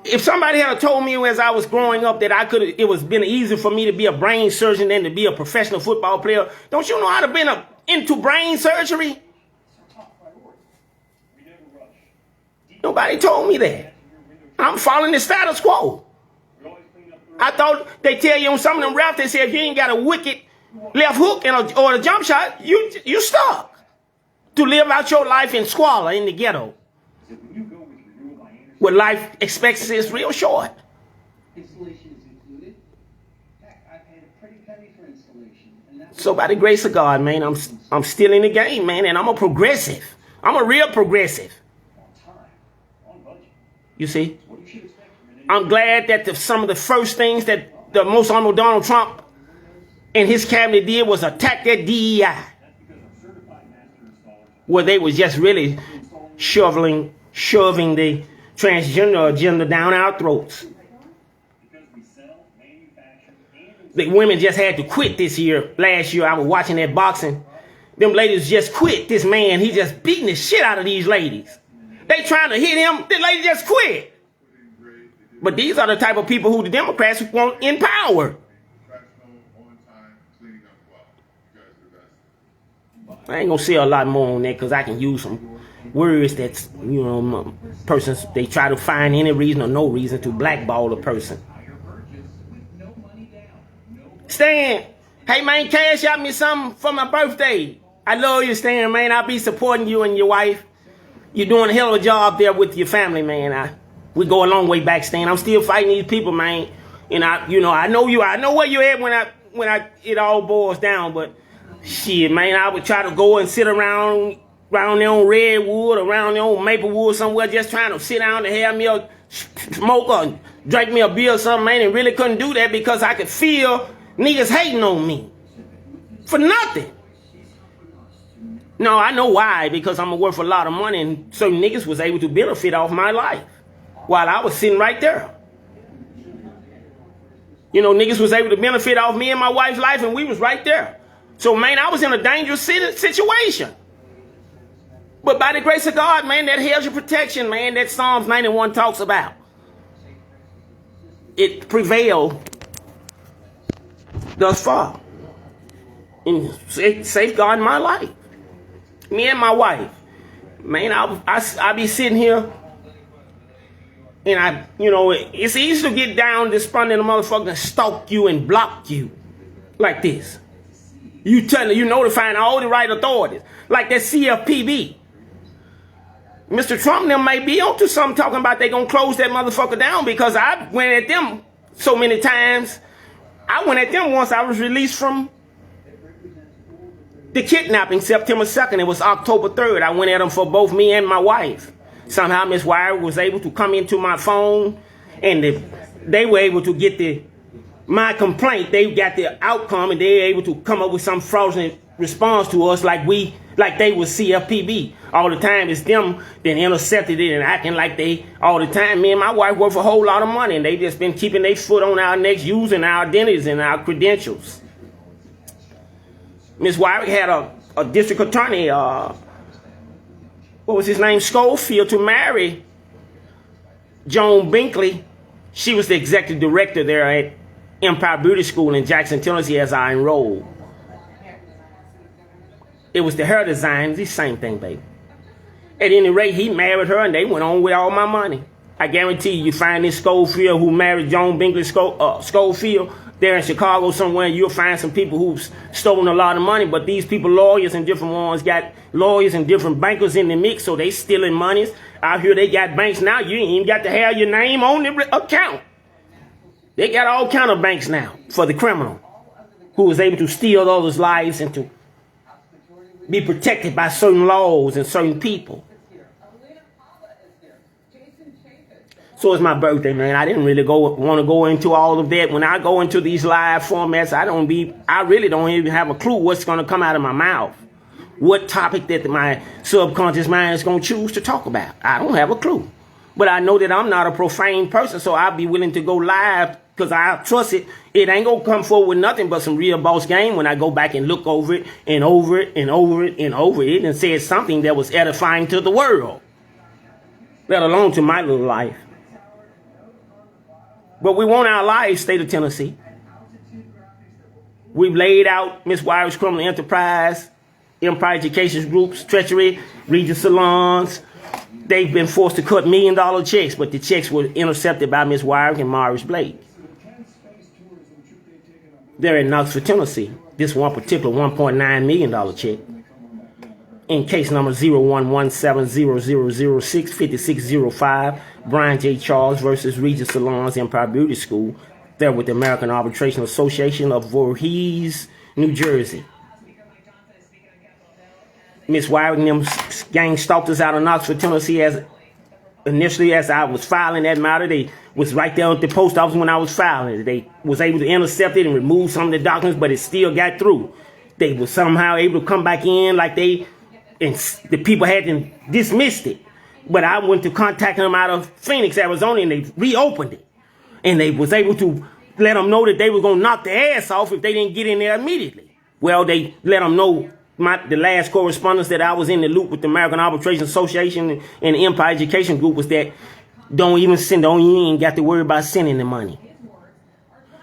If somebody had told me as I was growing up that it was been easier for me to be a brain surgeon than to be a professional football player, don't you know I'd have been into brain surgery? Nobody told me that. I'm following the status quo. I thought they tell you on some of them routes, they say if you ain't got a wicked left hook or a jump shot, you stuck to live out your life in squalor in the ghetto. Where life expectancy is real short. Installation is included. Heck, I paid a pretty penny for installation. So by the grace of God, man, I'm still in the game, man, and I'm a progressive. I'm a real progressive. You see? I'm glad that some of the first things that the most honorable Donald Trump and his cabinet did was attack that DEI. Where they was just really shoving the transgender agenda down our throats. The women just had to quit last year. I was watching that boxing. Them ladies just quit. This man, he just beating the shit out of these ladies. They trying to hit him. The lady just quit. But these are the type of people who the Democrats want in power. I ain't gonna say a lot more on that because I can use some words that's, persons, they try to find any reason or no reason to blackball a person. Stan, hey man, cash out me something for my birthday. I love you, Stan, man. I'll be supporting you and your wife. You're doing a hell of a job there with your family, man. We go a long way back, Stan. I'm still fighting these people, man. And I know you. I know where you at when it all boils down. But shit, man, I would try to go and sit around there on Redwood, around there on Maplewood somewhere, just trying to sit down and have me a smoke or drink me a beer or something, man, and really couldn't do that because I could feel niggas hating on me for nothing. No, I know why, because I'm worth a lot of money and certain niggas was able to benefit off my life while I was sitting right there. Niggas was able to benefit off me and my wife's life and we was right there. So, man, I was in a dangerous situation. But by the grace of God, man, that hedge of protection, man, that Psalms 91 talks about. It prevailed thus far in safeguarding my life. Me and my wife. Man, I be sitting here and it's easy to get down this front of the motherfucker and stalk you and block you like this. You notifying all the right authorities. Like that CFPB. Mr. Trump and them may be onto something talking about they gonna close that motherfucker down because I went at them so many times. I went at them once I was released from the kidnapping September 2nd. It was October 3rd. I went at them for both me and my wife. Somehow Miss Wire was able to come into my phone and they were able to get my complaint. They got the outcome and they were able to come up with some fraudulent response to us like they was CFPB. All the time it's them that intercepted it and acting like they all the time. Me and my wife work for a whole lot of money and they just been keeping their foot on our necks using our identities and our credentials. Miss Wyrick had a district attorney, what was his name, Schofield, to marry Joan Binkley. She was the executive director there at Empire Beauty School in Jackson, Tennessee as I enrolled. It was the hair design, the same thing, baby. At any rate, he married her and they went on with all my money. I guarantee you find this Schofield who married Joan Binkley Schofield there in Chicago somewhere, you'll find some people who've stolen a lot of money, but these people, lawyers and different ones, got lawyers and different bankers in the mix, so they stealing monies. Out here they got banks now, you ain't even got to have your name on the account. They got all kind of banks now for the criminal who was able to steal others' lives and to be protected by certain laws and certain people. So it's my birthday, man. I didn't really want to go into all of that. When I go into these live formats, I really don't even have a clue what's going to come out of my mouth. What topic that my subconscious mind is going to choose to talk about. I don't have a clue. But I know that I'm not a profane person, so I'll be willing to go live because I trust it. It ain't going to come forward with nothing but some real boss game when I go back and look over it and over it and over it and over it and say something that was edifying to the world, let alone to my little life. But we want our lives, state of Tennessee. We've laid out Miss Wire's criminal enterprise, Empire Education Group's treachery, Regis salons. They've been forced to cut $1 million checks, but the checks were intercepted by Miss Wire and Morris Blake. They're in Knoxville, Tennessee. This one particular $1.9 million check. In case number 011700065605, Brien J.Charles versus Regis Salons Empire Beauty School. They're with the American Arbitration Association of Voorhees, New Jersey. Miss Wire and them gang stalked us out of Knoxville, Tennessee initially as I was filing that matter. They was right there at the post office when I was filing it. They was able to intercept it and remove some of the documents, but it still got through. They were somehow able to come back in like the people hadn't dismissed it. But I went to contact them out of Phoenix, Arizona, and they reopened it. And they was able to let them know that they were going to knock their ass off if they didn't get in there immediately. Well, they let them know the last correspondence that I was in the loop with the American Arbitration Association and the Empire Education Group was that you ain't got to worry about sending the money.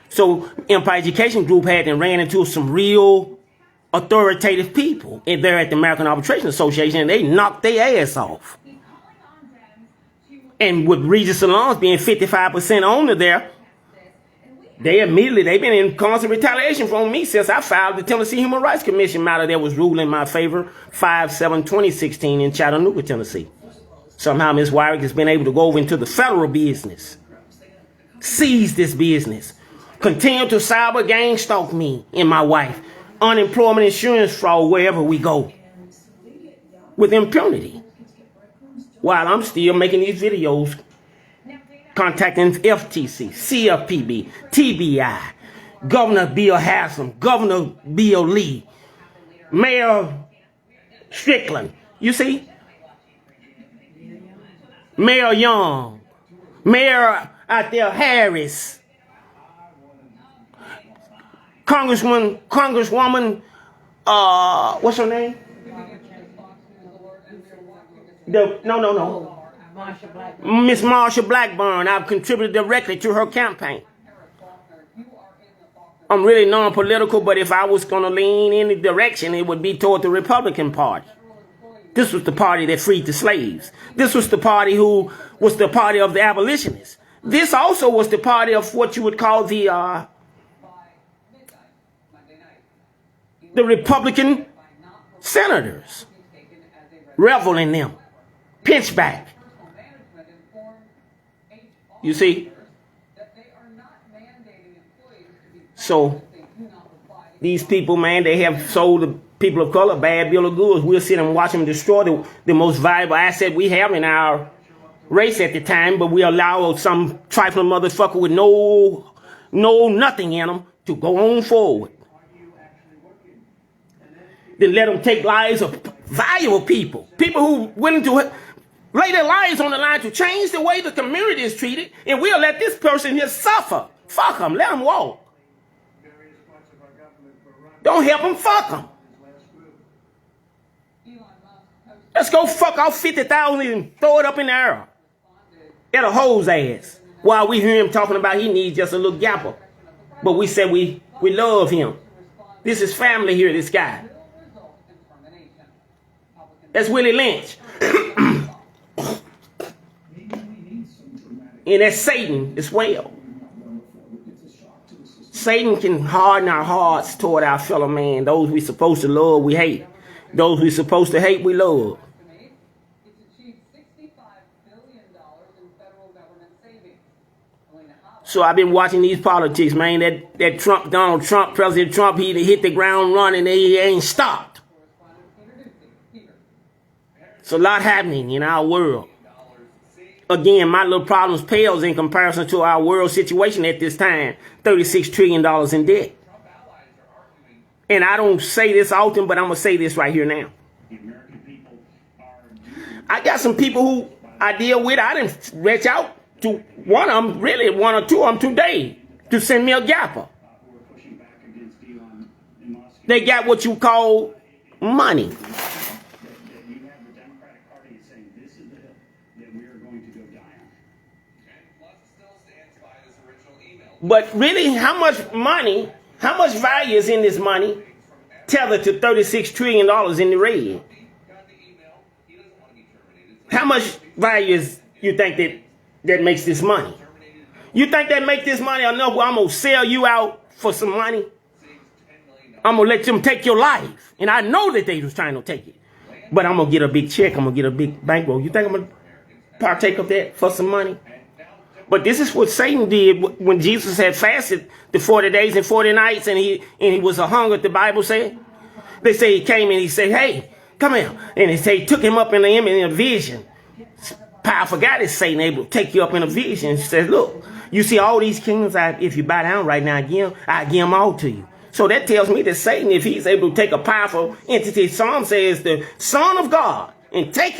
So Empire Education Group and ran into some real authoritative people and they're at the American Arbitration Association and they knocked their ass off. And with Regis Salons being 55% owner there, they've been in constant retaliation from me since I filed the Tennessee Human Rights Commission matter that was ruled in my favor 5/7/2016 in Chattanooga, Tennessee. Somehow Ms. Wyrick has been able to go over into the federal business, seize this business, continue to cyber gang stalk me and my wife, unemployment insurance fraud wherever we go, with impunity. While I'm still making these videos, contacting FTC, CFPB, TBI, Governor Bill Haslam, Governor Bill Lee, Mayor Strickland, you see? Mayor Young, Mayor out there Harris, Congresswoman, what's her name? Miss Marsha Blackburn. I've contributed directly to her campaign. I'm really non-political, but if I was going to lean in any direction, it would be toward the Republican Party. This was the party that freed the slaves. This was the party who was the party of the abolitionists. This also was the party of what you would call the Republican senators. Revel in them. Pinchback. You see? So, these people, man, they have sold the people of color a bad bill of goods. We'll sit and watch them destroy the most valuable asset we have in our race at the time, but we allow some trifling motherfucker with no nothing in them to go on forward. Then let them take lives of valuable people. People who willing to lay their lives on the line to change the way the community is treated, and we'll let this person here suffer. Fuck them. Let them walk. Don't help them. Fuck them. Let's go fuck off 50,000 and throw it up in the air at a hoe's ass. While we hear him talking about he needs just a little gapper. But we said we love him. This is family here, this guy. That's Willie Lynch. And that's Satan as well. Satan can harden our hearts toward our fellow man. Those we're supposed to love, we hate. Those we're supposed to hate, we love. So I've been watching these politics, man. That Trump, Donald Trump, President Trump, he hit the ground running and he ain't stopped. It's a lot happening in our world. Again, my little problems pales in comparison to our world situation at this time. $36 trillion in debt. And I don't say this often, but I'm going to say this right here now. I got some people who I deal with. I didn't reach out to one of them, really one or two of them today, to send me a gapper. They got what you call money. But really, how much money, how much value is in this money tethered to $36 trillion in the red? How much value is you think that makes this money? You think that make this money enough where I'm going to sell you out for some money? I'm going to let them take your life. And I know that they was trying to take it. But I'm going to get a big check. I'm going to get a big bankroll. You think I'm going to partake of that for some money? But this is what Satan did when Jesus had fasted the 40 days and 40 nights and he was a hunger, the Bible said. They say he came and he said, hey, come here. And he took him up in a vision. Powerful God is Satan, able to take you up in a vision. He says, look, you see all these kingdoms, if you bow down right now, I give them all to you. So that tells me that Satan, if he's able to take a powerful entity, Psalm says the Son of God, and take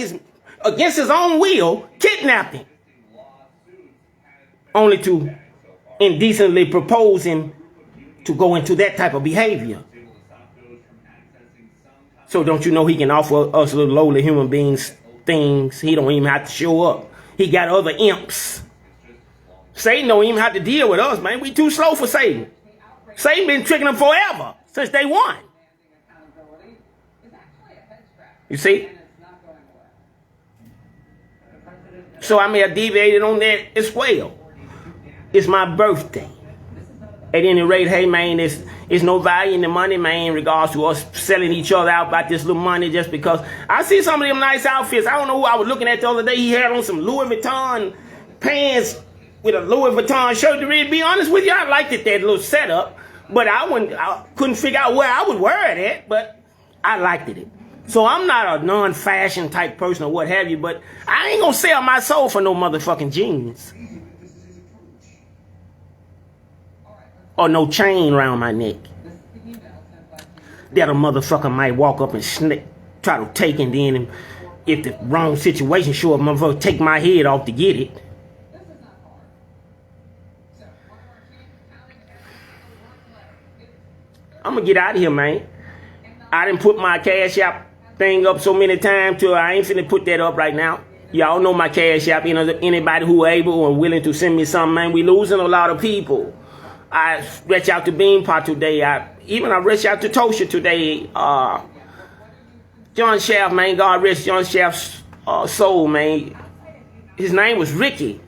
against his own will, kidnap him. Only to indecently propose him to go into that type of behavior. So don't you know he can offer us little lowly human beings things? He don't even have to show up. He got other imps. Satan don't even have to deal with us, man. We too slow for Satan. Satan been tricking them forever, since day one. You see? So I may have deviated on that as well. It's my birthday. At any rate, hey man, it's no value in the money, man, in regards to us selling each other out about this little money just because. I see some of them nice outfits. I don't know who I was looking at the other day. He had on some Louis Vuitton pants with a Louis Vuitton shirt. To really be honest with you, I liked it, that little setup. But I couldn't figure out where I would wear it at, but I liked it. So I'm not a non-fashion type person or what have you, but I ain't gonna sell my soul for no motherfucking jeans. Or no chain around my neck. That a motherfucker might walk up and try to take, and then if the wrong situation show up, motherfucker take my head off to get it. I'm gonna get out of here, man. I didn't put my Cash App thing up so many times till I ain't finna put that up right now. Y'all know my Cash App. You know, anybody who able or willing to send me something, man. We losing a lot of people. I reached out to Beanpot today. I reached out to Tosha today. John Shaft, man. God rest John Shaft's soul, man. His name was Ricky.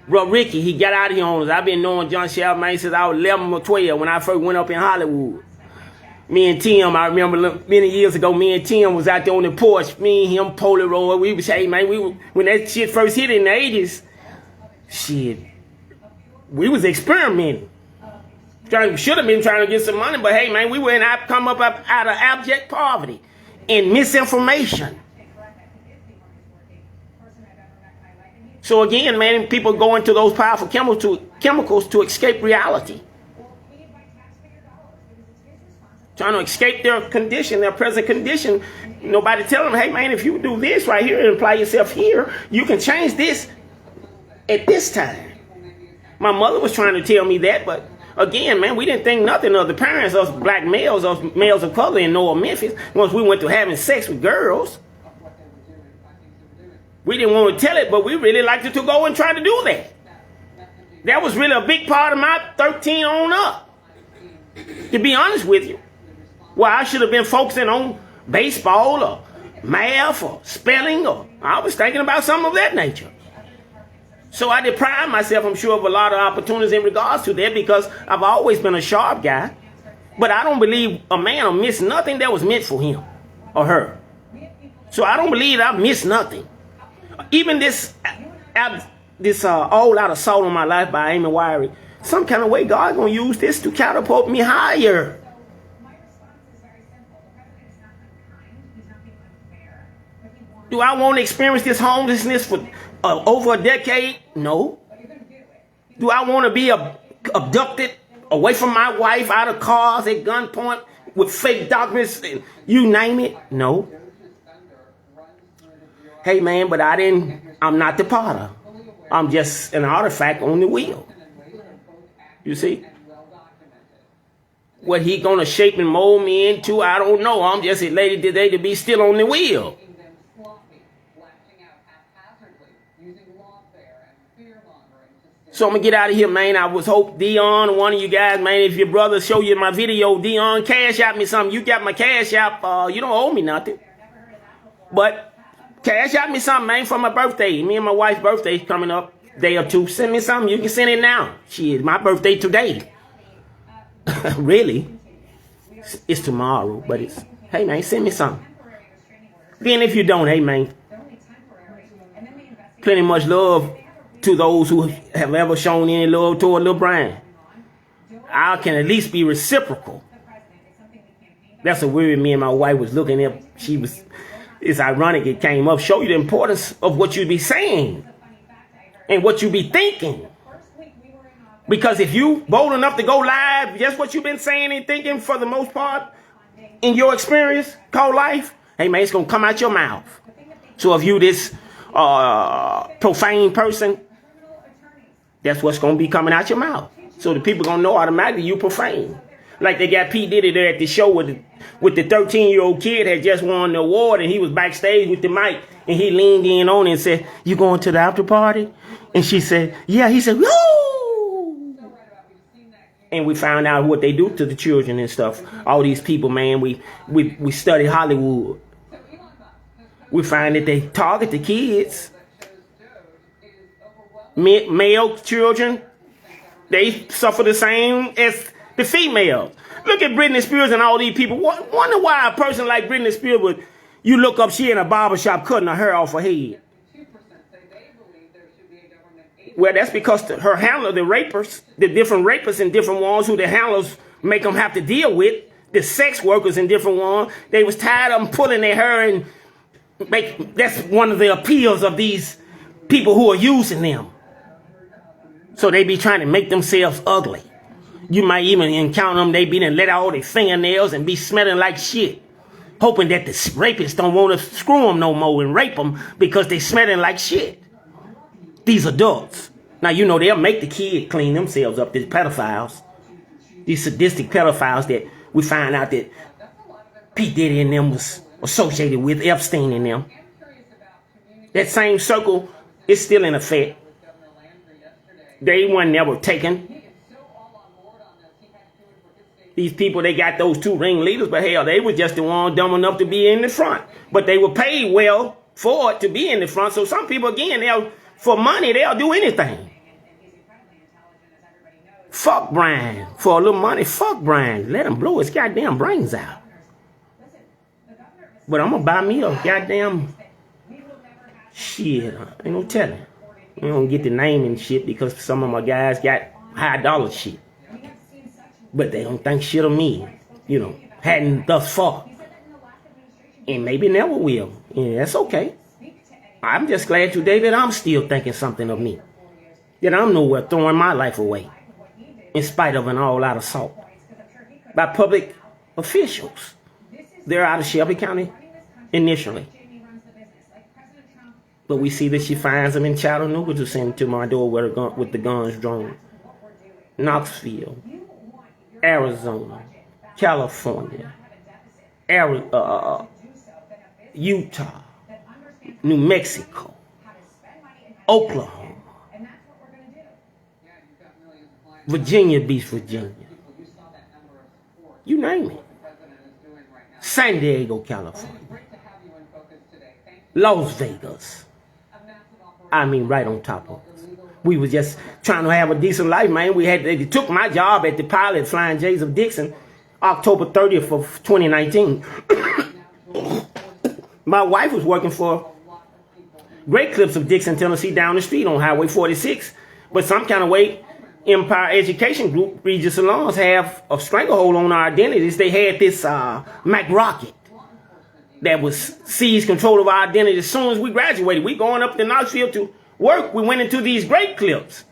Bro, Ricky, he got out of here on us. I've been knowing John Shaft, man, since I was 11 or 12 when I first went up in Hollywood. Me and Tim, I remember many years ago, me and Tim was out there on the porch. Me and him, Polaroid. We was, hey, man, when that shit first hit in the 80s, shit. We was experimenting. Should have been trying to get some money, but hey, man, we went out, come up out of abject poverty and misinformation. So again, man, people go into those powerful chemicals to escape reality. Trying to escape their condition, their present condition. Nobody telling them, hey, man, if you do this right here and apply yourself here, you can change this at this time. My mother was trying to tell me that, but again, man, we didn't think nothing of the parents, us black males, us males of color in North Memphis, once we went to having sex with girls. We didn't want to tell it, but we really liked to go and try to do that. That was really a big part of my 13 on up. To be honest with you. Well, I should have been focusing on baseball or math or spelling, or I was thinking about something of that nature. So I deprived myself, I'm sure, of a lot of opportunities in regards to that because I've always been a sharp guy. But I don't believe a man will miss nothing that was meant for him or her. So I don't believe I missed nothing. Even this all out assault on my life by Amy Wiry, some kind of way God gonna use this to catapult me higher. Do I want to experience this homelessness for over a decade? No. Do I want to be abducted away from my wife, out of cars, at gunpoint, with fake documents, you name it? No. Hey, man, but I'm not the potter. I'm just an artifact on the wheel. You see? What he gonna shape and mold me into, I don't know. I'm just a lady today to be still on the wheel. So I'm going to get out of here, man. I was hope Dion, one of you guys, man, if your brother show you my video, Dion, cash out me something. You got my cash out. You don't owe me nothing. But cash out me something, man, for my birthday. Me and my wife's birthday coming up. Day or two. Send me something. You can send it now. Shit, my birthday today. Really? It's tomorrow, but it's, hey, man, send me something. Then if you don't, hey, man, plenty much love to those who have ever shown any love toward Lil Brien. I can at least be reciprocal. That's a word me and my wife was looking at. It's ironic it came up. Show you the importance of what you be saying and what you be thinking. Because if you bold enough to go live, just what you've been saying and thinking for the most part in your experience called life, hey, man, it's going to come out your mouth. So if you this profane person, that's what's going to be coming out your mouth. So the people going to know automatically you profane. Like they got P. Diddy there at the show with the 13-year-old kid had just won the award, and he was backstage with the mic, and he leaned in on it and said, "You going to the after party?" And she said, "Yeah." He said, "Woo!" And we found out what they do to the children and stuff. All these people, man, we study Hollywood. We find that they target the kids. Male children, they suffer the same as the females. Look at Britney Spears and all these people. Wonder why a person like Britney Spears would, you look up, she in a barbershop cutting her hair off her head. Well, that's because her handler, the rapers, the different rapists and different ones who the handlers make them have to deal with, the sex workers and different ones, they was tired of them pulling their hair and that's one of the appeals of these people who are using them. So they be trying to make themselves ugly. You might even encounter them, they be done let out all their fingernails and be smelling like shit. Hoping that the rapists don't want to screw them no more and rape them because they smelling like shit. These adults. Now, you know, they'll make the kid clean themselves up, these pedophiles. These sadistic pedophiles that we find out that P. Diddy and them was associated with, Epstein and them. That same circle is still in effect. They weren't never taken. These people, they got those two ringleaders, but hell, they were just the one dumb enough to be in the front. But they were paid well for it to be in the front. So some people, again, for money, they'll do anything. Fuck Brien. For a little money, fuck Brien. Let him blow his goddamn brains out. But I'm going to buy me a goddamn shit. Ain't no telling. We don't get the name and shit because some of my guys got high dollar shit. But they don't think shit of me. You know, hadn't thus far. And maybe never will. And that's okay. I'm just glad today that I'm still thinking something of me. That I'm nowhere throwing my life away. In spite of an all-out assault. By public officials. They're out of Shelby County initially. But we see that she finds them in Chattanooga to send to my door with the guns drawn. Knoxville, Arizona, California, Utah, New Mexico, Oklahoma, Virginia Beach, Virginia. You name it. San Diego, California. Las Vegas. I mean, right on top of us. We was just trying to have a decent life, man. They took my job at the pilot Flying J's of Dixon, October 30th of 2019. My wife was working for Great Clips of Dixon, Tennessee, down the street on Highway 46. But some kind of way, Empire Education Group, Regis Salons, have a stranglehold on our identities. They had this Mac Rocket that was seized control of our identity as soon as we graduated. We going up to Knoxville to work. We went into these Great Clips.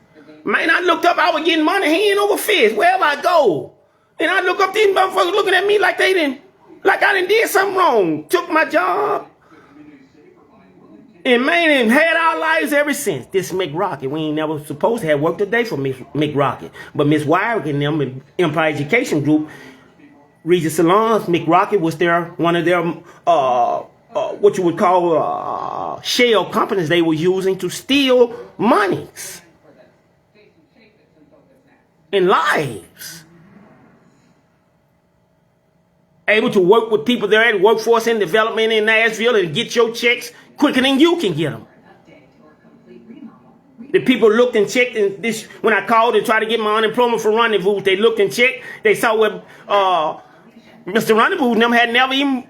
Man, I looked up, I was getting money hand over fist wherever I go. And I look up, these motherfuckers looking at me like I done did something wrong. Took my job. And man, and had our lives ever since. This McRocket, we ain't never supposed to have worked a day for McRocket. But Miss Wyrick and them in Empire Education Group, Regis Salons, McRocket was one of their, what you would call shell companies they were using to steal monies. and lives. Able to work with people there at workforce and development in Nashville and get your checks quicker than you can get them. The people looked and checked, and this when I called and tried to get my unemployment for Rendezvous, they looked and checked. They saw what Mr. Rendezvous and them had never even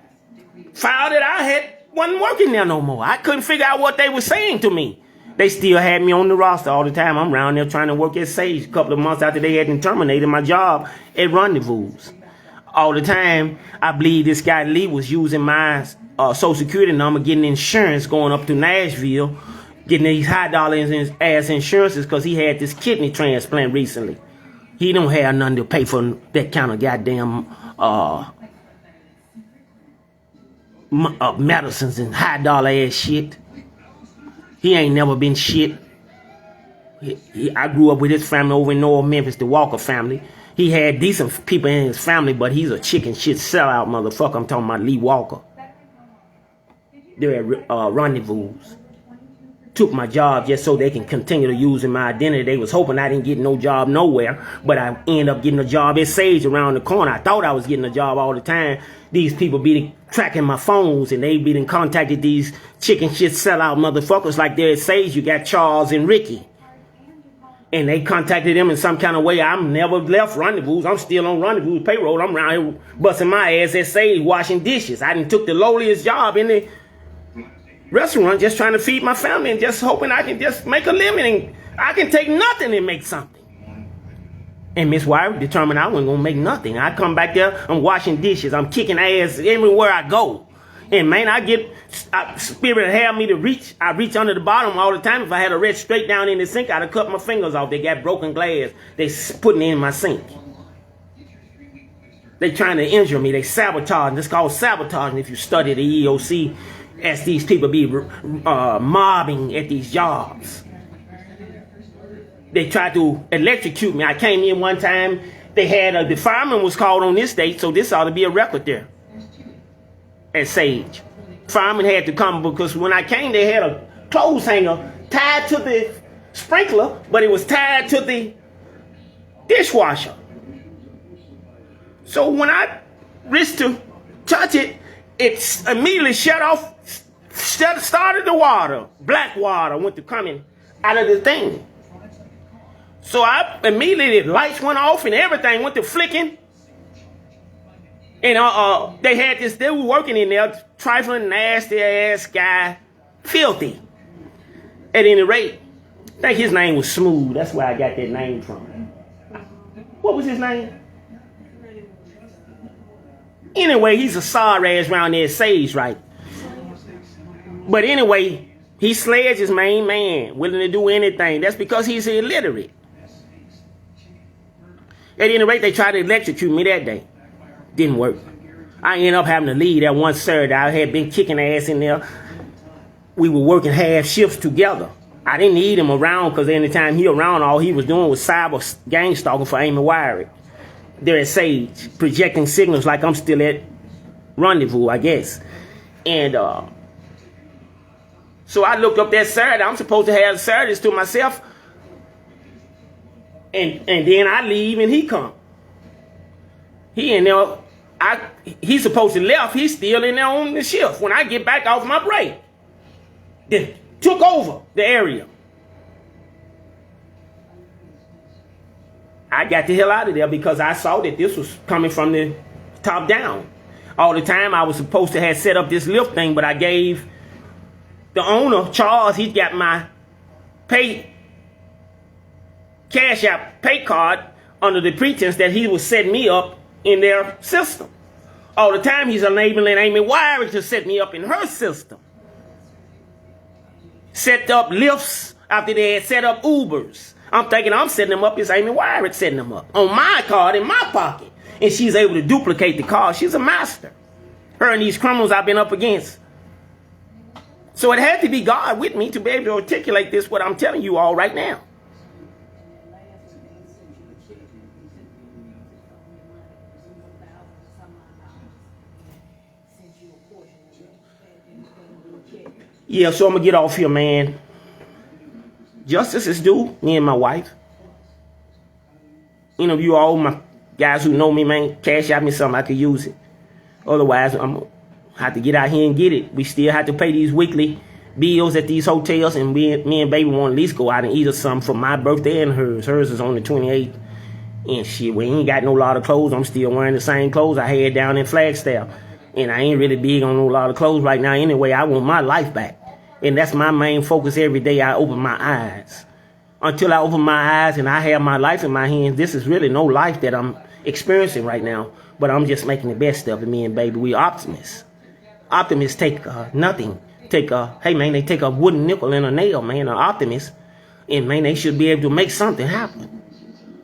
filed that I wasn't working there no more. I couldn't figure out what they were saying to me. They still had me on the roster all the time. I'm around there trying to work at Sage a couple of months after they had terminated my job at Rendezvous. All the time, I believe this guy Lee was using my Social Security number, getting insurance going up to Nashville, getting these high dollar ass insurances because he had this kidney transplant recently. He don't have nothing to pay for that kind of goddamn medicines and high dollar ass shit. He ain't never been shit. I grew up with his family over in North Memphis, the Walker family. He had decent people in his family, but he's a chicken shit sellout motherfucker. I'm talking about Lee Walker. They're at Rendezvous. Took my job just so they can continue to using my identity. They was hoping I didn't get no job nowhere, but I ended up getting a job at Sage around the corner. I thought I was getting a job all the time. These people be tracking my phones, and they be contacted these chicken shit sellout motherfuckers like there at Sage. You got Charles and Ricky. And they contacted them in some kind of way. I'm never left Rendezvous. I'm still on Rendezvous payroll. I'm around here busting my ass at Sage washing dishes. I done took the lowliest job in the restaurant just trying to feed my family and just hoping I can just make a living. And I can take nothing and make something. And Miss Wyrie determined I wasn't going to make nothing. I come back there, I'm washing dishes. I'm kicking ass everywhere I go. And man, spirit have me to reach. I reach under the bottom all the time. If I had a red straight down in the sink, I'd have cut my fingers off. They got broken glass. They putting it in my sink. They trying to injure me. They sabotaging. It's called sabotaging if you study the EOC, as these people be mobbing at these jobs. They tried to electrocute me. I came in one time. They had the fireman was called on this date, so this ought to be a record there. At Sage. Fireman had to come because when I came, they had a clothes hanger tied to the sprinkler, but it was tied to the dishwasher. So when I reached to touch it, it immediately shut off, started the water. Black water went to coming out of the thing. So I immediately, the lights went off and everything went to flicking. And they had this, they were working in there, trifling, nasty ass guy, filthy. At any rate, I think his name was Smooth. That's where I got that name from. What was his name? Anyway, he's a sorry ass around there, Sage, right? But anyway, he sledged his main man, willing to do anything. That's because he's illiterate. At any rate, they tried to electrocute me that day. Didn't work. I ended up having to leave that one Saturday. I had been kicking ass in there. We were working half shifts together. I didn't need him around because anytime he around, all he was doing was cyber gang stalking for Amy Wyrie. They're at Sage, projecting signals like I'm still at Rendezvous, I guess. And so I looked up that Saturday. I'm supposed to have Saturdays to myself. And then I leave and he come. He in there. He's supposed to left. He's still in there on the shift. When I get back off my break, then took over the area. I got the hell out of there because I saw that this was coming from the top down. All the time I was supposed to have set up this lift thing, but I gave the owner, Charles, he's got my Cash App pay card under the pretense that he was setting me up in their system. All the time he's enabling Amy Wyrie to set me up in her system. Set up lifts after they had set up Ubers. I'm thinking I'm setting them up. It's Amy Wyrie setting them up on my card in my pocket. And she's able to duplicate the card. She's a master. Her and these criminals I've been up against. So it had to be God with me to be able to articulate this, what I'm telling you all right now. Yeah, so I'm going to get off here, man. Justice is due, me and my wife. Any of you all, my guys who know me, man, cash out me something, I could use it. Otherwise, I'm going to have to get out here and get it. We still have to pay these weekly bills at these hotels, and me and baby want to at least go out and eat or something for my birthday and hers. Hers is on the 28th. And shit, we ain't got no lot of clothes. I'm still wearing the same clothes I had down in Flagstaff. And I ain't really big on no lot of clothes right now anyway. I want my life back. And that's my main focus every day I open my eyes. Until I open my eyes and I have my life in my hands, this is really no life that I'm experiencing right now. But I'm just making the best of it, me and baby. We optimists. Optimists take nothing. Hey man, they take a wooden nickel and a nail, man, an optimist. And man, they should be able to make something happen.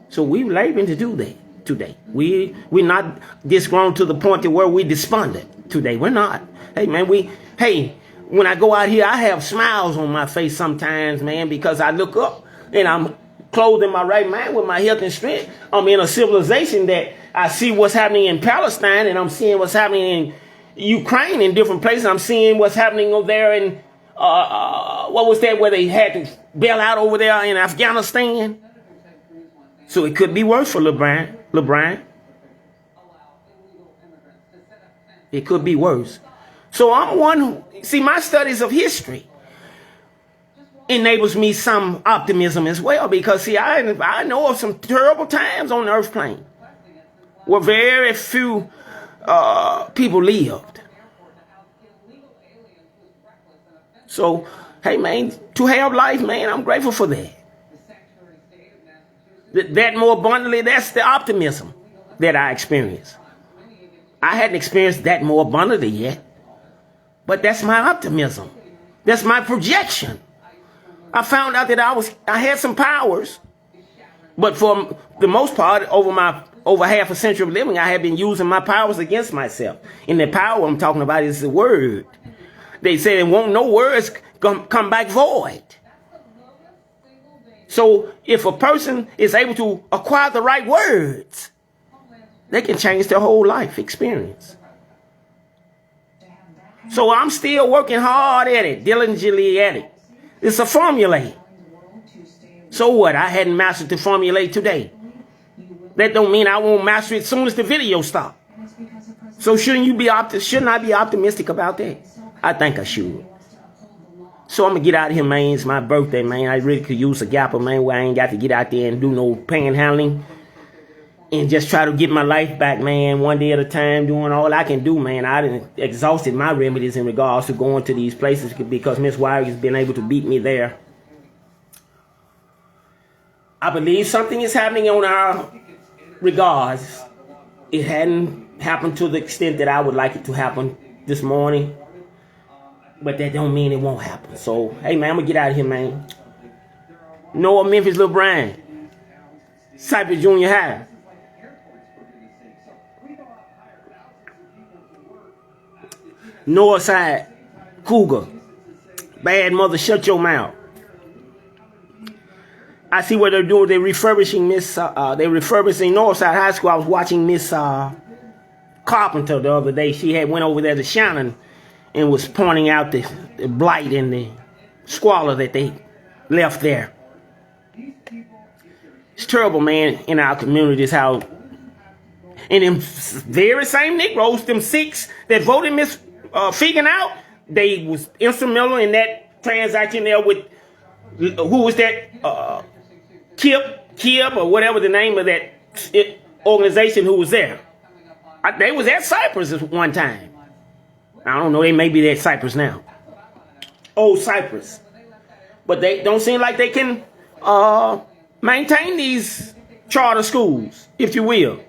So we laboring to do that today. We're not disgruntled to the point to where we despondent today. We're not. Hey man, when I go out here, I have smiles on my face sometimes, man, because I look up and I'm clothed in my right mind with my health and strength. I'm in a civilization that I see what's happening in Palestine, and I'm seeing what's happening in Ukraine in different places. I'm seeing what's happening over there in, what was that, where they had to bail out over there in Afghanistan? So it could be worse for LeBron. It could be worse. So I'm one who, see, my studies of history enables me some optimism as well, because see, I know of some terrible times on the earth plane where very few people lived. So, hey man, to have life, man, I'm grateful for that. That more abundantly, that's the optimism that I experience. I hadn't experienced that more abundantly yet, but that's my optimism. That's my projection. I found out that I had some powers, but for the most part, over half a century of living, I have been using my powers against myself. And the power I'm talking about is the word. They say there won't no words come back void. So if a person is able to acquire the right words, they can change their whole life experience. So I'm still working hard at it, diligently at it. It's a formulate. So what? I hadn't mastered the formulate today. That don't mean I won't master it as soon as the video stops. So shouldn't I be optimistic about that? I think I should. So I'm going to get out of here, man. It's my birthday, man. I really could use a gapper, man, where I ain't got to get out there and do no panhandling. And just try to get my life back, man, one day at a time, doing all I can do, man. I done exhausted my remedies in regards to going to these places because Miss Wire has been able to beat me there. I believe something is happening on our regards. It hadn't happened to the extent that I would like it to happen this morning. But that don't mean it won't happen. So, hey, man, I'm going to get out of here, man. Noah, Memphis, Lil Brien. Cypress Junior High. Northside Cougar. Bad mother, shut your mouth. I see what they're doing. They're refurbishing they're refurbishing Northside High School. I was watching Miss Carpenter the other day. She had went over there to Shannon and was pointing out the blight and the squalor that they left there. It's terrible, man, in our communities how, and them very same Negroes, them 6 that voted Miss Fegan out, they was instrumental in that transaction there with, who was that, Kip, or whatever the name of that organization who was there. They was at Cypress at one time. I don't know, they may be at Cypress now. Old Cypress. But they don't seem like they can maintain these charter schools, if you will.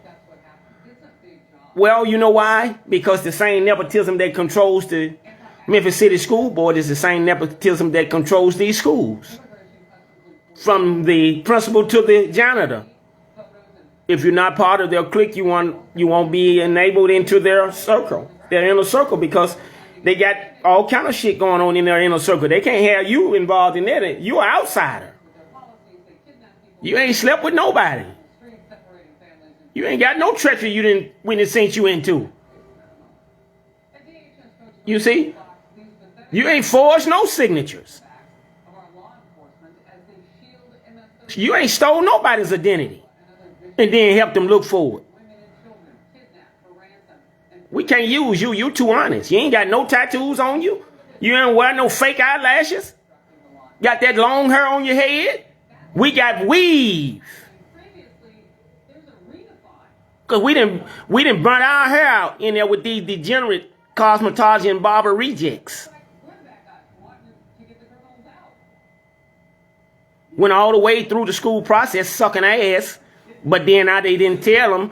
Well, you know why? Because the same nepotism that controls the Memphis City School Board is the same nepotism that controls these schools. From the principal to the janitor. If you're not part of their clique, you won't be enabled into their circle, their inner circle, because they got all kind of shit going on in their inner circle. They can't have you involved in that. You're an outsider. You ain't slept with nobody. You ain't got no treachery when it sent you into. You see? You ain't forged no signatures. You ain't stole nobody's identity. and then help them look forward. We can't use you. You too honest. You ain't got no tattoos on you. You ain't wear no fake eyelashes. Got that long hair on your head. We got weave. Because we didn't burn our hair out in there with these degenerate cosmetology and barber rejects. Went all the way through the school process sucking ass, but then they didn't tell them,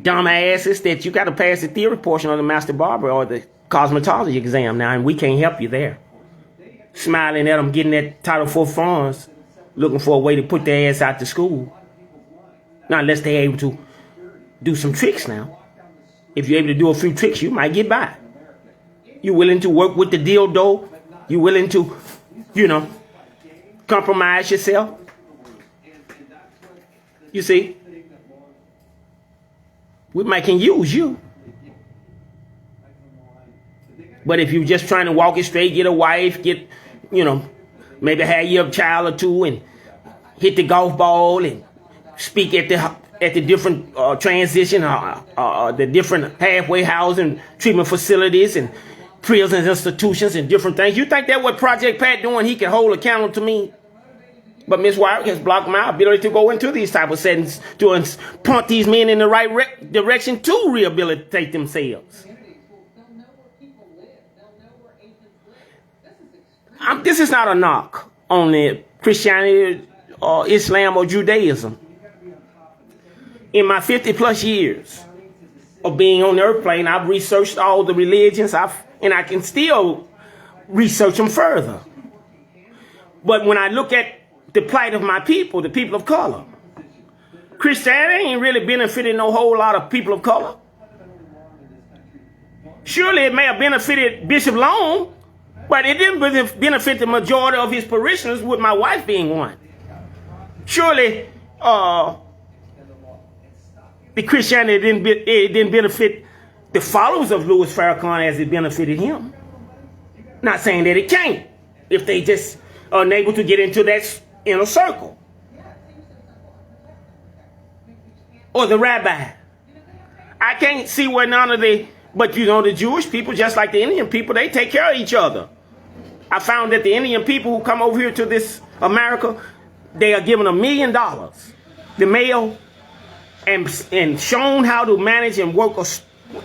dumb asses, that you got to pass the theory portion of the master barber or the cosmetology exam now, and we can't help you there. Smiling at them, getting that Title IV funds, looking for a way to put their ass out to school. Not unless they're able to do some tricks now. If you're able to do a few tricks, you might get by. You willing to work with the dildo? You willing to, compromise yourself? You see? We can use you. But if you're just trying to walk it straight, get a wife, maybe have your child or two and hit the golf ball and speak at the different transition, the different halfway housing treatment facilities and prisons, institutions and different things. You think that what Project Pat doing, he can hold accountable to me? But Ms. Wire has blocked my ability to go into these type of settings to point these men in the right direction to rehabilitate themselves. This is not a knock on the Christianity or Islam or Judaism. In my 50 plus years of being on the earth plane, I've researched all the religions, and I can still research them further. But when I look at the plight of my people, the people of color, Christianity ain't really benefited no whole lot of people of color. Surely it may have benefited Bishop Long, but it didn't benefit the majority of his parishioners, with my wife being one. Surely the Christianity didn't benefit the followers of Louis Farrakhan as it benefited him. Not saying that it can't, if they just are unable to get into that inner circle. Or the rabbi. I can't see where but the Jewish people, just like the Indian people, they take care of each other. I found that the Indian people who come over here to this America, they are given $1 million, the male, and shown how to manage and work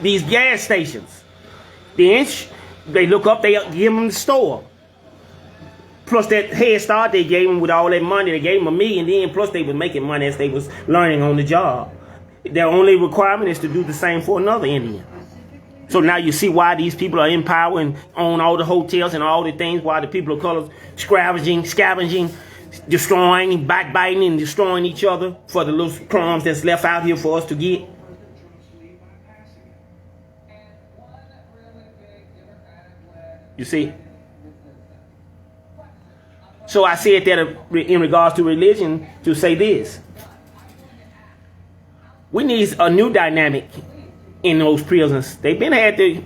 these gas stations. They look up, they give them the store. Plus that head start they gave them with all that money, they gave them $1 million, then plus they was making money as they was learning on the job. Their only requirement is to do the same for another Indian. So now you see why these people are in power and own all the hotels and all the things, why the people of color scavenging, destroying, backbiting, and destroying each other for the little crumbs that's left out here for us to get. You see? So I said that in regards to religion to say this. We need a new dynamic in those prisons. They've been had the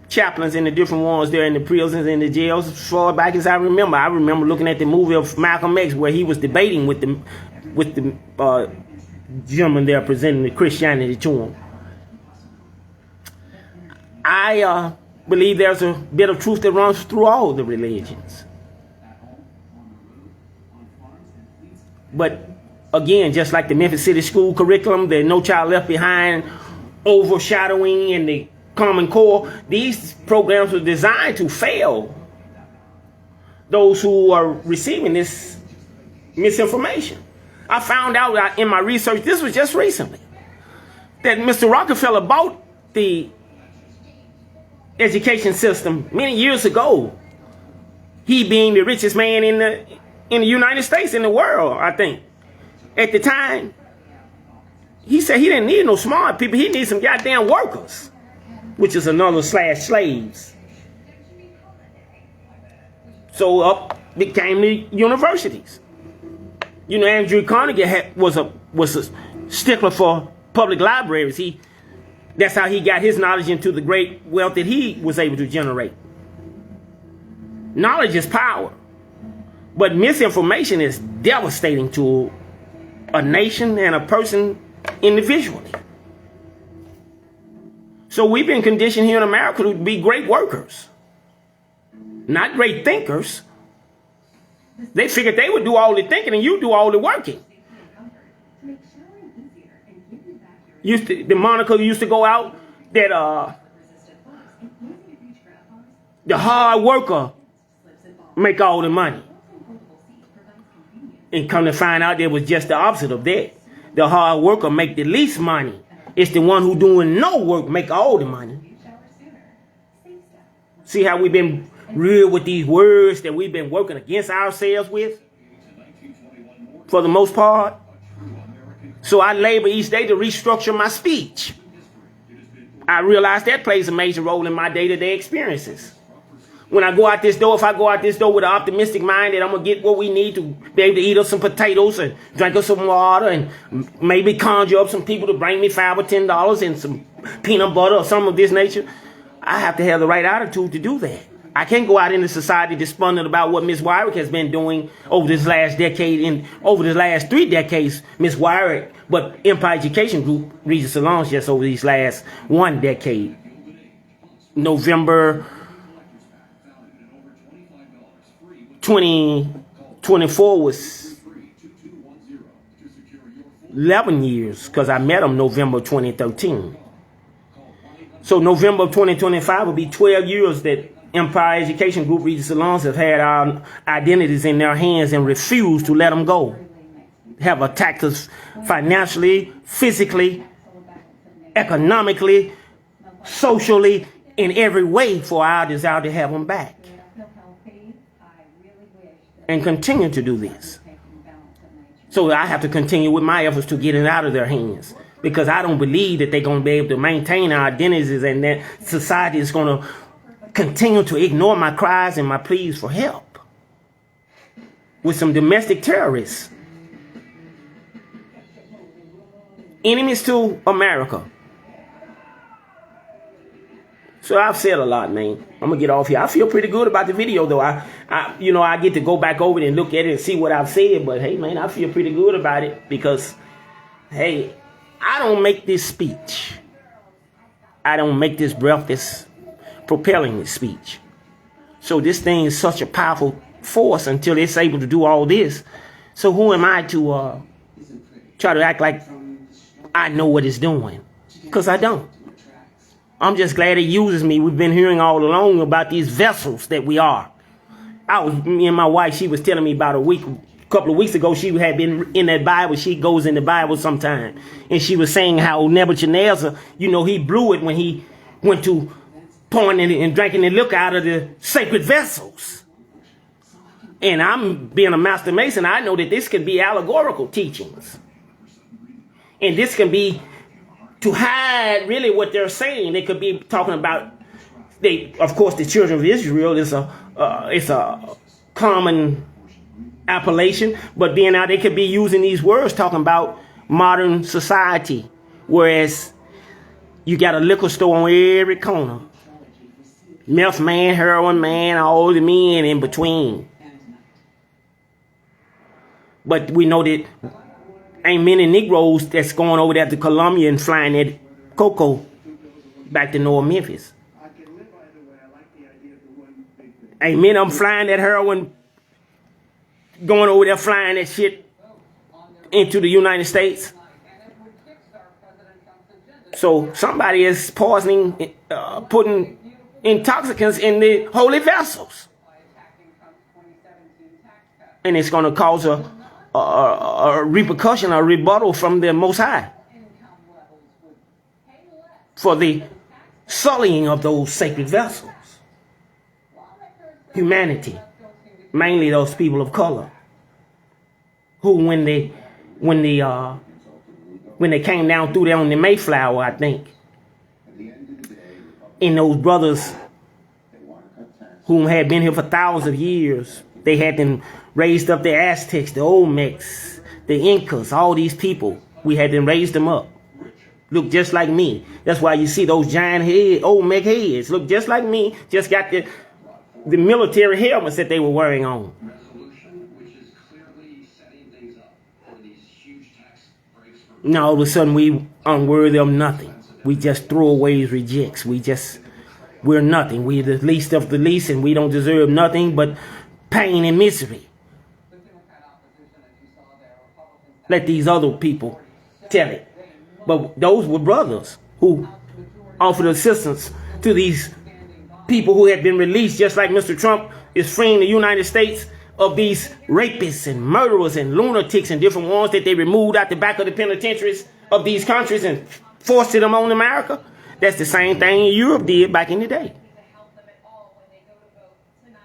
chaplains and the different ones there in the prisons and the jails as far back as I remember. I remember looking at the movie of Malcolm X where he was debating with the gentleman there presenting the Christianity to him. I believe there's a bit of truth that runs through all the religions. But again, just like the Memphis City School curriculum, the No Child Left Behind overshadowing in the Common Core, these programs were designed to fail those who are receiving this misinformation. I found out in my research, this was just recently, that Mr. Rockefeller bought the education system many years ago. He being the richest man in the United States, in the world, I think. At the time, he said he didn't need no smart people. He needed some goddamn workers, which is another slaves. So up became the universities. Andrew Carnegie was a stickler for public libraries. That's how he got his knowledge into the great wealth that he was able to generate. Knowledge is power, but misinformation is devastating to a nation and a person individually. So we've been conditioned here in America to be great workers, not great thinkers. They figured they would do all the thinking and you do all the working. The moniker used to go out that the hard worker make all the money. And come to find out, it was just the opposite of that. The hard worker make the least money. It's the one who doing no work make all the money. See how we've been real with these words that we've been working against ourselves with? For the most part. So I labor each day to restructure my speech. I realize that plays a major role in my day-to-day experiences. When I go out this door, if I go out this door with an optimistic mind that I'm going to get what we need to be able to eat up some potatoes and drink up some water and maybe conjure up some people to bring me $5 or $10 and some peanut butter or something of this nature, I have to have the right attitude to do that. I can't go out into society despondent about what Miss Wyrick has been doing over this last decade and over the last 3 decades, Miss Wyrick, but Empire Education Group, Regis Salons, just over these last 1 decade. November 2024 was 11 years because I met him November 2013. So November 2025 will be 12 years that Empire Education Group, Regis Salons, have had our identities in their hands and refused to let them go. Have attacked us financially, physically, economically, socially, in every way for our desire to have them back. And continue to do this. So I have to continue with my efforts to get it out of their hands. Because I don't believe that they're going to be able to maintain our identities and that society is going to continue to ignore my cries and my pleas for help. With some domestic terrorists. Enemies to America. So I've said a lot, man. I'm gonna get off here. I feel pretty good about the video, though. I get to go back over it and look at it and see what I've said. But hey, man, I feel pretty good about it because, hey, I don't make this speech. I don't make this breath that's propelling this speech. So this thing is such a powerful force until it's able to do all this. So who am I to try to act like I know what it's doing? Because I don't. I'm just glad it uses me. We've been hearing all along about these vessels that we are. Me and my wife, she was telling me about a couple of weeks ago, she had been in that Bible. She goes in the Bible sometime. And she was saying how Nebuchadnezzar, he blew it when he went to pouring and drinking the liquor out of the sacred vessels. And I'm being a master mason. I know that this could be allegorical teachings. And this can be to hide really what they're saying. They could be talking about, of course, the children of Israel is a common appellation, but then now they could be using these words talking about modern society, whereas you got a liquor store on every corner. Meth man, heroin man, all the men in between. But we know that ain't many Negroes that's going over there to Colombia and flying that cocoa back to North Memphis. Ain't many of them flying that heroin, going over there flying that shit into the United States. So somebody is poisoning, putting intoxicants in the holy vessels. And it's going to cause a repercussion, a rebuttal from the Most High for the sullying of those sacred vessels. Humanity, mainly those people of color, who when they came down through there on the Mayflower, I think, and those brothers who had been here for thousands of years, they had them raised up the Aztecs, the Olmecs, the Incas, all these people. We had them raised them up. Look just like me. That's why you see those giant head, Olmec heads. Look just like me. Just got the military helmets that they were wearing on. Now all of a sudden we unworthy of nothing. We just throwaways rejects. We're nothing. We're the least of the least, and we don't deserve nothing but pain and misery. Let these other people tell it. But those were brothers who offered assistance to these people who had been released, just like Mr. Trump is freeing the United States of these rapists and murderers and lunatics and different ones that they removed out the back of the penitentiaries of these countries and forced them on America. That's the same thing Europe did back in the day.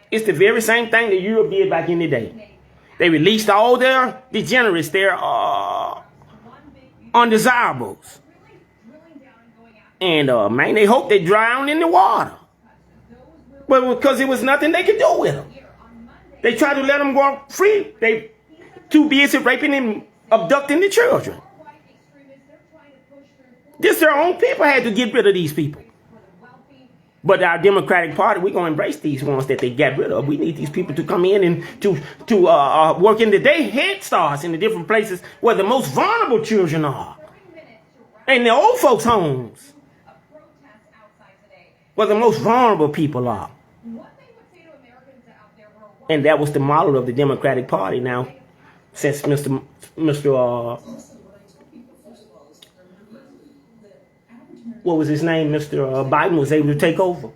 It's the very same thing that Europe did back in the day. They released all their degenerates, their undesirables. And man, they hope they drown in the water. But because there was nothing they could do with them. They tried to let them go free. They too busy raping and abducting the children. This their own people had to get rid of these people. But our Democratic Party, we're going to embrace these ones that they got rid of. We need these people to come in and to work in the day head starts in the different places where the most vulnerable children are. And the old folks' homes, where the most vulnerable people are. And that was the model of the Democratic Party. Now, since Mr. What was his name? Mr. Biden was able to take over.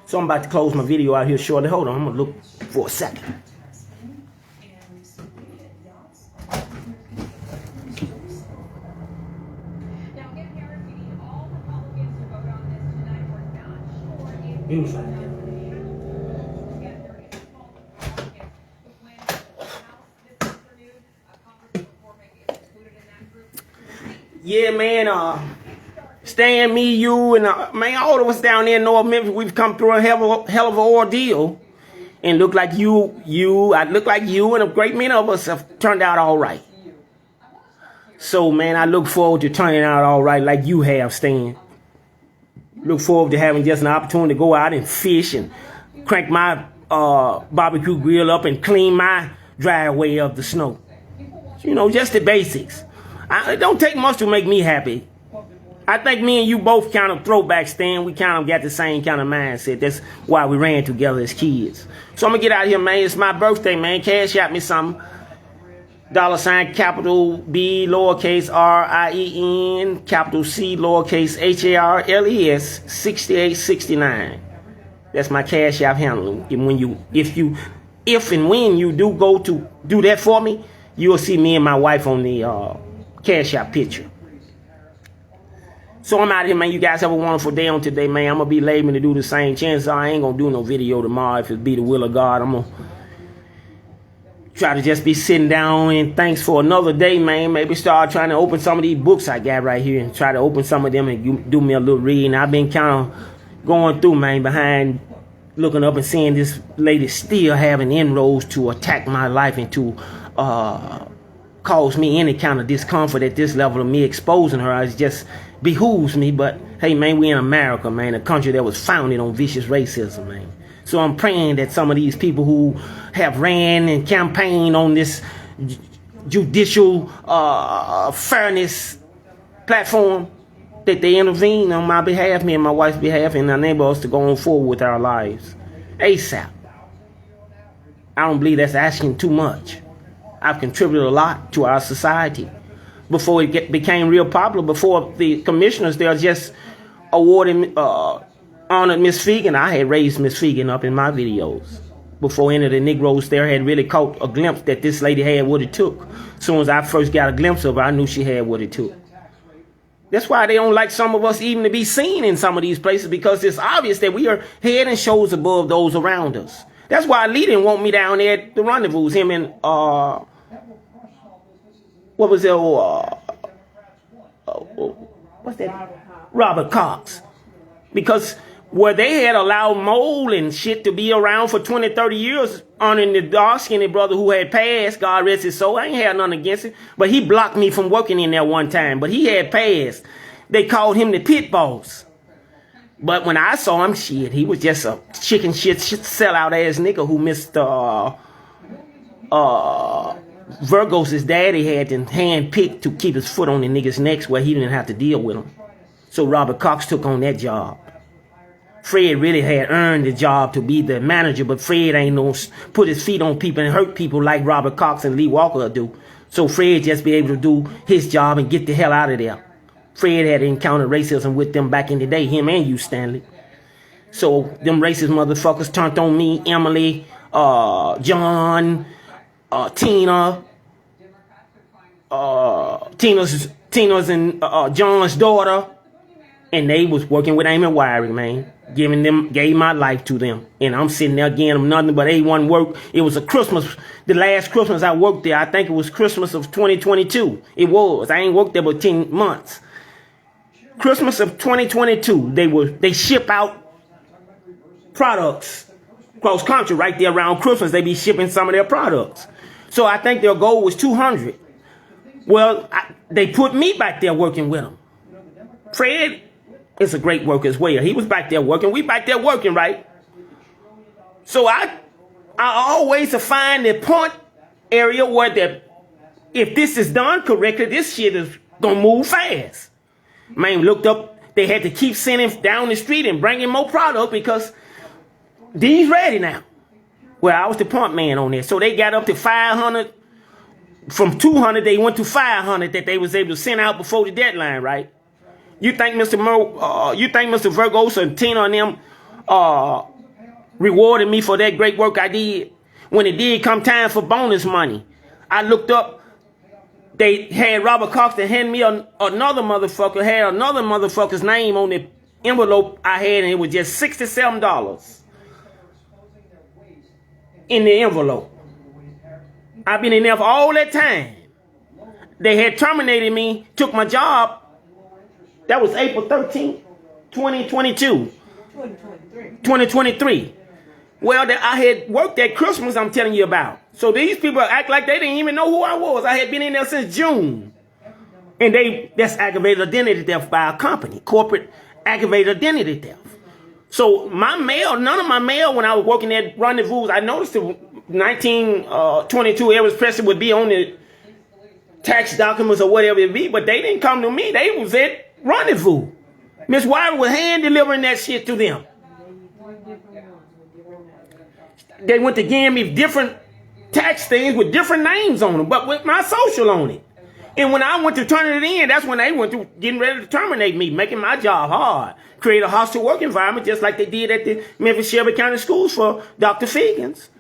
So I'm about to close my video out here shortly. Hold on, I'm going to look for a second. Yeah, man, Stan, me, you, and man, all of us down there in North Memphis, we've come through a hell of an ordeal. And look like I look like you, and a great many of us have turned out all right. So, man, I look forward to turning out all right like you have, Stan. Look forward to having just an opportunity to go out and fish and crank my barbecue grill up and clean my driveway of the snow. You know, just the basics. It don't take much to make me happy. I think me and you both kind of throwback, Stan. We kind of got the same kind of mindset. That's why we ran together as kids. So I'm going to get out of here, man. It's my birthday, man. Cash out me something. $ capital B, lowercase RIEN, capital C, lowercase HARLES, 6869. That's my cash app handle. And if and when you do go to do that for me, you'll see me and my wife on the cash app picture. So I'm out here, man. You guys have a wonderful day on today, man. I'm going to be laboring to do the same. Chances are I ain't going to do no video tomorrow if it be the will of God. I'm going to try to just be sitting down and thanks for another day, man. Maybe start trying to open some of these books I got right here and try to open some of them and do me a little reading. I've been kind of going through, man, behind looking up and seeing this lady still having inroads to attack my life and to cause me any kind of discomfort at this level of me exposing her. It just behooves me. But hey, man, we in America, man, a country that was founded on vicious racism, man. So I'm praying that some of these people who have ran and campaigned on this judicial fairness platform, that they intervene on my behalf, me and my wife's behalf, and enable us to go on forward with our lives ASAP. I don't believe that's asking too much. I've contributed a lot to our society. Before it became real popular, before the commissioners, they're just awarding, honored Miss Fegan. I had raised Miss Fegan up in my videos. Before any of the Negroes there had really caught a glimpse that this lady had what it took. As soon as I first got a glimpse of her, I knew she had what it took. That's why they don't like some of us even to be seen in some of these places, because it's obvious that we are head and shoulders above those around us. That's why Lee didn't want me down there at the rendezvous, him and, what was it, what's that? Robert Cox. Because where they had allowed mold and shit to be around for 20, 30 years, honoring the dark-skinned brother who had passed, God rest his soul, I ain't had nothing against it, but he blocked me from working in there one time, but he had passed. They called him the pit boss. But when I saw him, shit, he was just a chicken shit sellout ass nigga who missed Virgos, his daddy had to hand-picked to keep his foot on the niggas' necks where he didn't have to deal with them. So Robert Cox took on that job. Fred really had earned the job to be the manager, but Fred ain't no put his feet on people and hurt people like Robert Cox and Lee Walker do. So Fred just be able to do his job and get the hell out of there. Fred had encountered racism with them back in the day, him and you, Stanley. So them racist motherfuckers turned on me, Emily, John, Tina, Tina's and John's daughter, and they was working with Amy Wiring, man. Gave my life to them. And I'm sitting there giving them nothing but A1 work. It was a Christmas, the last Christmas I worked there. I think it was Christmas of 2022. It was. I ain't worked there but 10 months. Christmas of 2022, they ship out products cross country right there around Christmas. They be shipping some of their products. So I think their goal was 200. Well, they put me back there working with them. Fred is a great worker as well. He was back there working. We back there working, right? So I always find the point area where if this is done correctly, this shit is gonna move fast. Man, looked up, they had to keep sending down the street and bringing more product because these ready now. Well, I was the point man on there. So they got up to 500. From 200, they went to 500 that they was able to send out before the deadline, right? You think Mr. Virgos and Tina and them rewarded me for that great work I did? When it did come time for bonus money, I looked up. They had Robert Cox to hand me another motherfucker's name on the envelope I had, and it was just $67 in the envelope. I've been in there for all that time. They had terminated me, took my job. That was April 13th, 2022. 2023. Well, I had worked at Christmas, I'm telling you about. So these people act like they didn't even know who I was. I had been in there since June. And that's aggravated identity theft by a company. Corporate aggravated identity theft. So my mail, none of my mail when I was working at Rendezvous, I noticed the 1922 Elvis Presley would be on the tax documents or whatever it be, but they didn't come to me. They was at Rendezvous. Miss Wilder was hand delivering that shit to them. They went to give me different tax things with different names on them, but with my social on it. And when I went to turn it in, that's when they went to getting ready to terminate me, making my job hard. Create a hostile work environment just like they did at the Memphis Shelby County Schools for Dr. Figgins.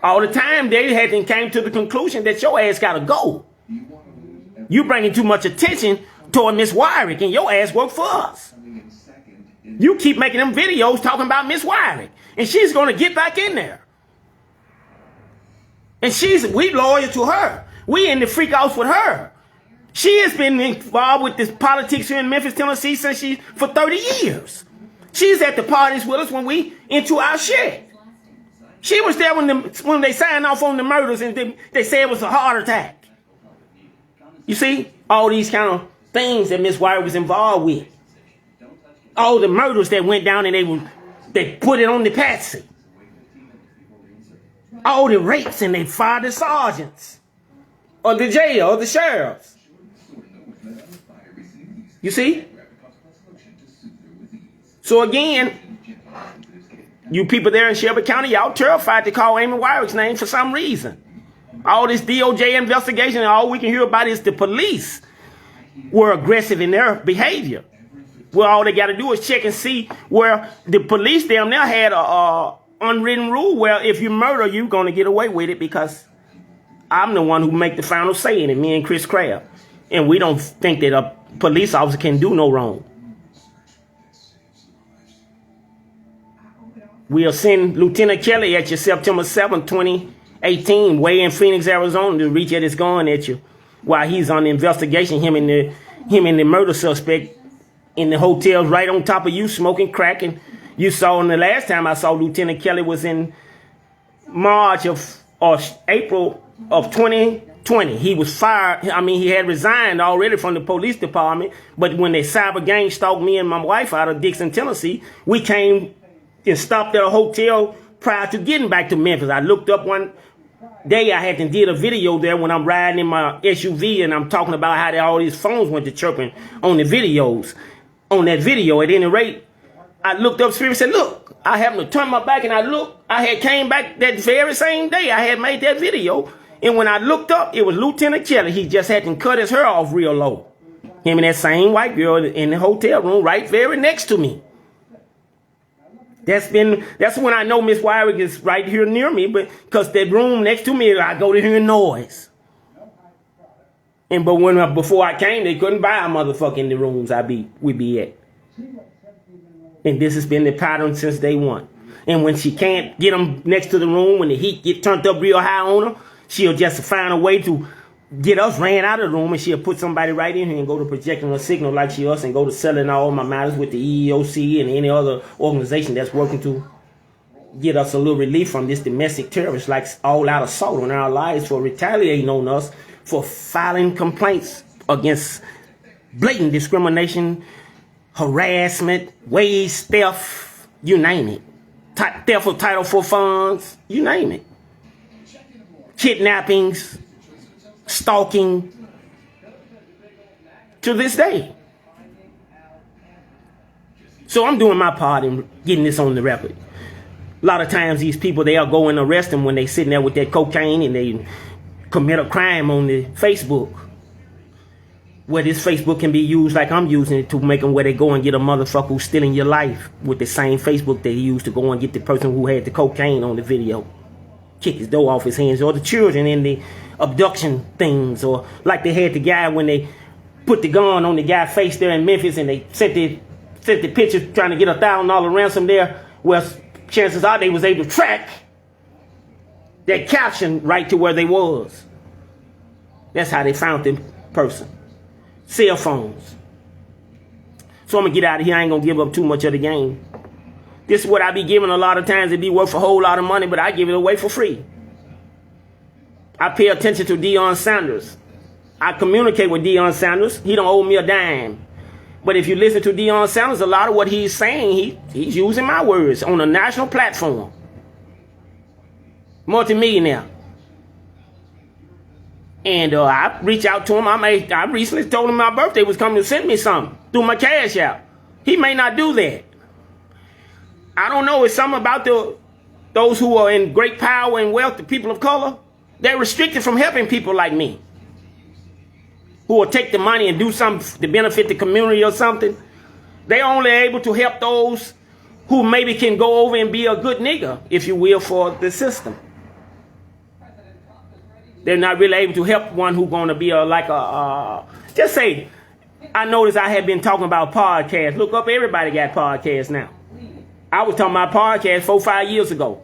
All the time they hadn't came to the conclusion that your ass gotta go. You bringing too much attention toward Miss Wyrick and your ass work for us. You keep making them videos talking about Miss Wyrick and she's gonna get back in there. And we loyal to her. We in the freak house with her. She has been involved with this politics here in Memphis, Tennessee for 30 years. She's at the parties with us when we into our shit. She was there when they signed off on the murders and they said it was a heart attack. You see, all these kind of things that Miss White was involved with. All the murders that went down and they put it on the patsy. All the rapes and they fired the sergeants. Or the jail or the sheriffs. You see? So again, you people there in Shelby County, y'all terrified to call Amy Wyrick's name for some reason. All this DOJ investigation, all we can hear about is the police were aggressive in their behavior. Well, all they got to do is check and see where the police down there had a unwritten rule where if you murder, you're going to get away with it because I'm the one who make the final say in it, me and Chris Crabb. And we don't think that a police officer can do no wrong. We'll send Lieutenant Kelly at you September 7th, 2018, way in Phoenix, Arizona, to reach at his gun at you while he's on the investigation. Him and the murder suspect in the hotels right on top of you, smoking crack. And you saw him the last time I saw Lieutenant Kelly was in March or April of 2020. He was fired. I mean, he had resigned already from the police department. But when the cyber gang stalked me and my wife out of Dixon, Tennessee, we came and stopped at a hotel prior to getting back to Memphis. I looked up day I had to did a video there when I'm riding in my SUV and I'm talking about how all these phones went to chirping on the videos. On that video, at any rate, I looked up Spirit and said, look, I happened to turn my back and I looked. I had came back that very same day. I had made that video. And when I looked up, it was Lieutenant Kelly. He just had to cut his hair off real low. Him and that same white girl in the hotel room right very next to me. That's when I know Miss Wyrick is right here near me, but because that room next to me, I go to hear noise. But before I came, they couldn't buy a motherfucker in the rooms we be at. And this has been the pattern since day one. And when she can't get them next to the room, when the heat get turned up real high on her, she'll just find a way to get us ran out of the room, and she'll put somebody right in here and go to projecting a signal like she us and go to selling all my matters with the EEOC and any other organization that's working to get us a little relief from this domestic terrorist, like all out assault on our lives for retaliating on us for filing complaints against blatant discrimination, harassment, wage theft, you name it. Theft of Title IV funds, you name it. Kidnappings, stalking, to this day. So I'm doing my part in getting this on the record. A lot of times these people, they'll go and arrest them when they sitting there with that cocaine and they commit a crime on the Facebook. Where this Facebook can be used like I'm using it to make them where they go and get a motherfucker who's stealing your life with the same Facebook they use to go and get the person who had the cocaine on the video. Kick his door off his hands, or the children in the abduction things, or like they had the guy when they put the gun on the guy's face there in Memphis and they sent the picture trying to get $1,000 ransom there. Well, chances are they was able to track that caption right to where they was. That's how they found the person. Cell phones. So I'm gonna get out of here. I ain't gonna give up too much of the game. This is what I be giving a lot of times. It be worth a whole lot of money, but I give it away for free. I pay attention to Deion Sanders. I communicate with Deion Sanders. He don't owe me a dime. But if you listen to Deion Sanders, a lot of what he's saying, he's using my words on a national platform. Multimillionaire. And I reached out to him. I recently told him my birthday was coming to send me something through my Cash App. He may not do that. I don't know. It's something about those who are in great power and wealth, the people of color. They're restricted from helping people like me, who will take the money and do something to benefit the community or something. They're only able to help those who maybe can go over and be a good nigga, if you will, for the system. They're not really able to help one who's going to be just say, I noticed I had been talking about podcasts. Look up, everybody got podcasts now. I was talking about podcasts 4-5 years ago.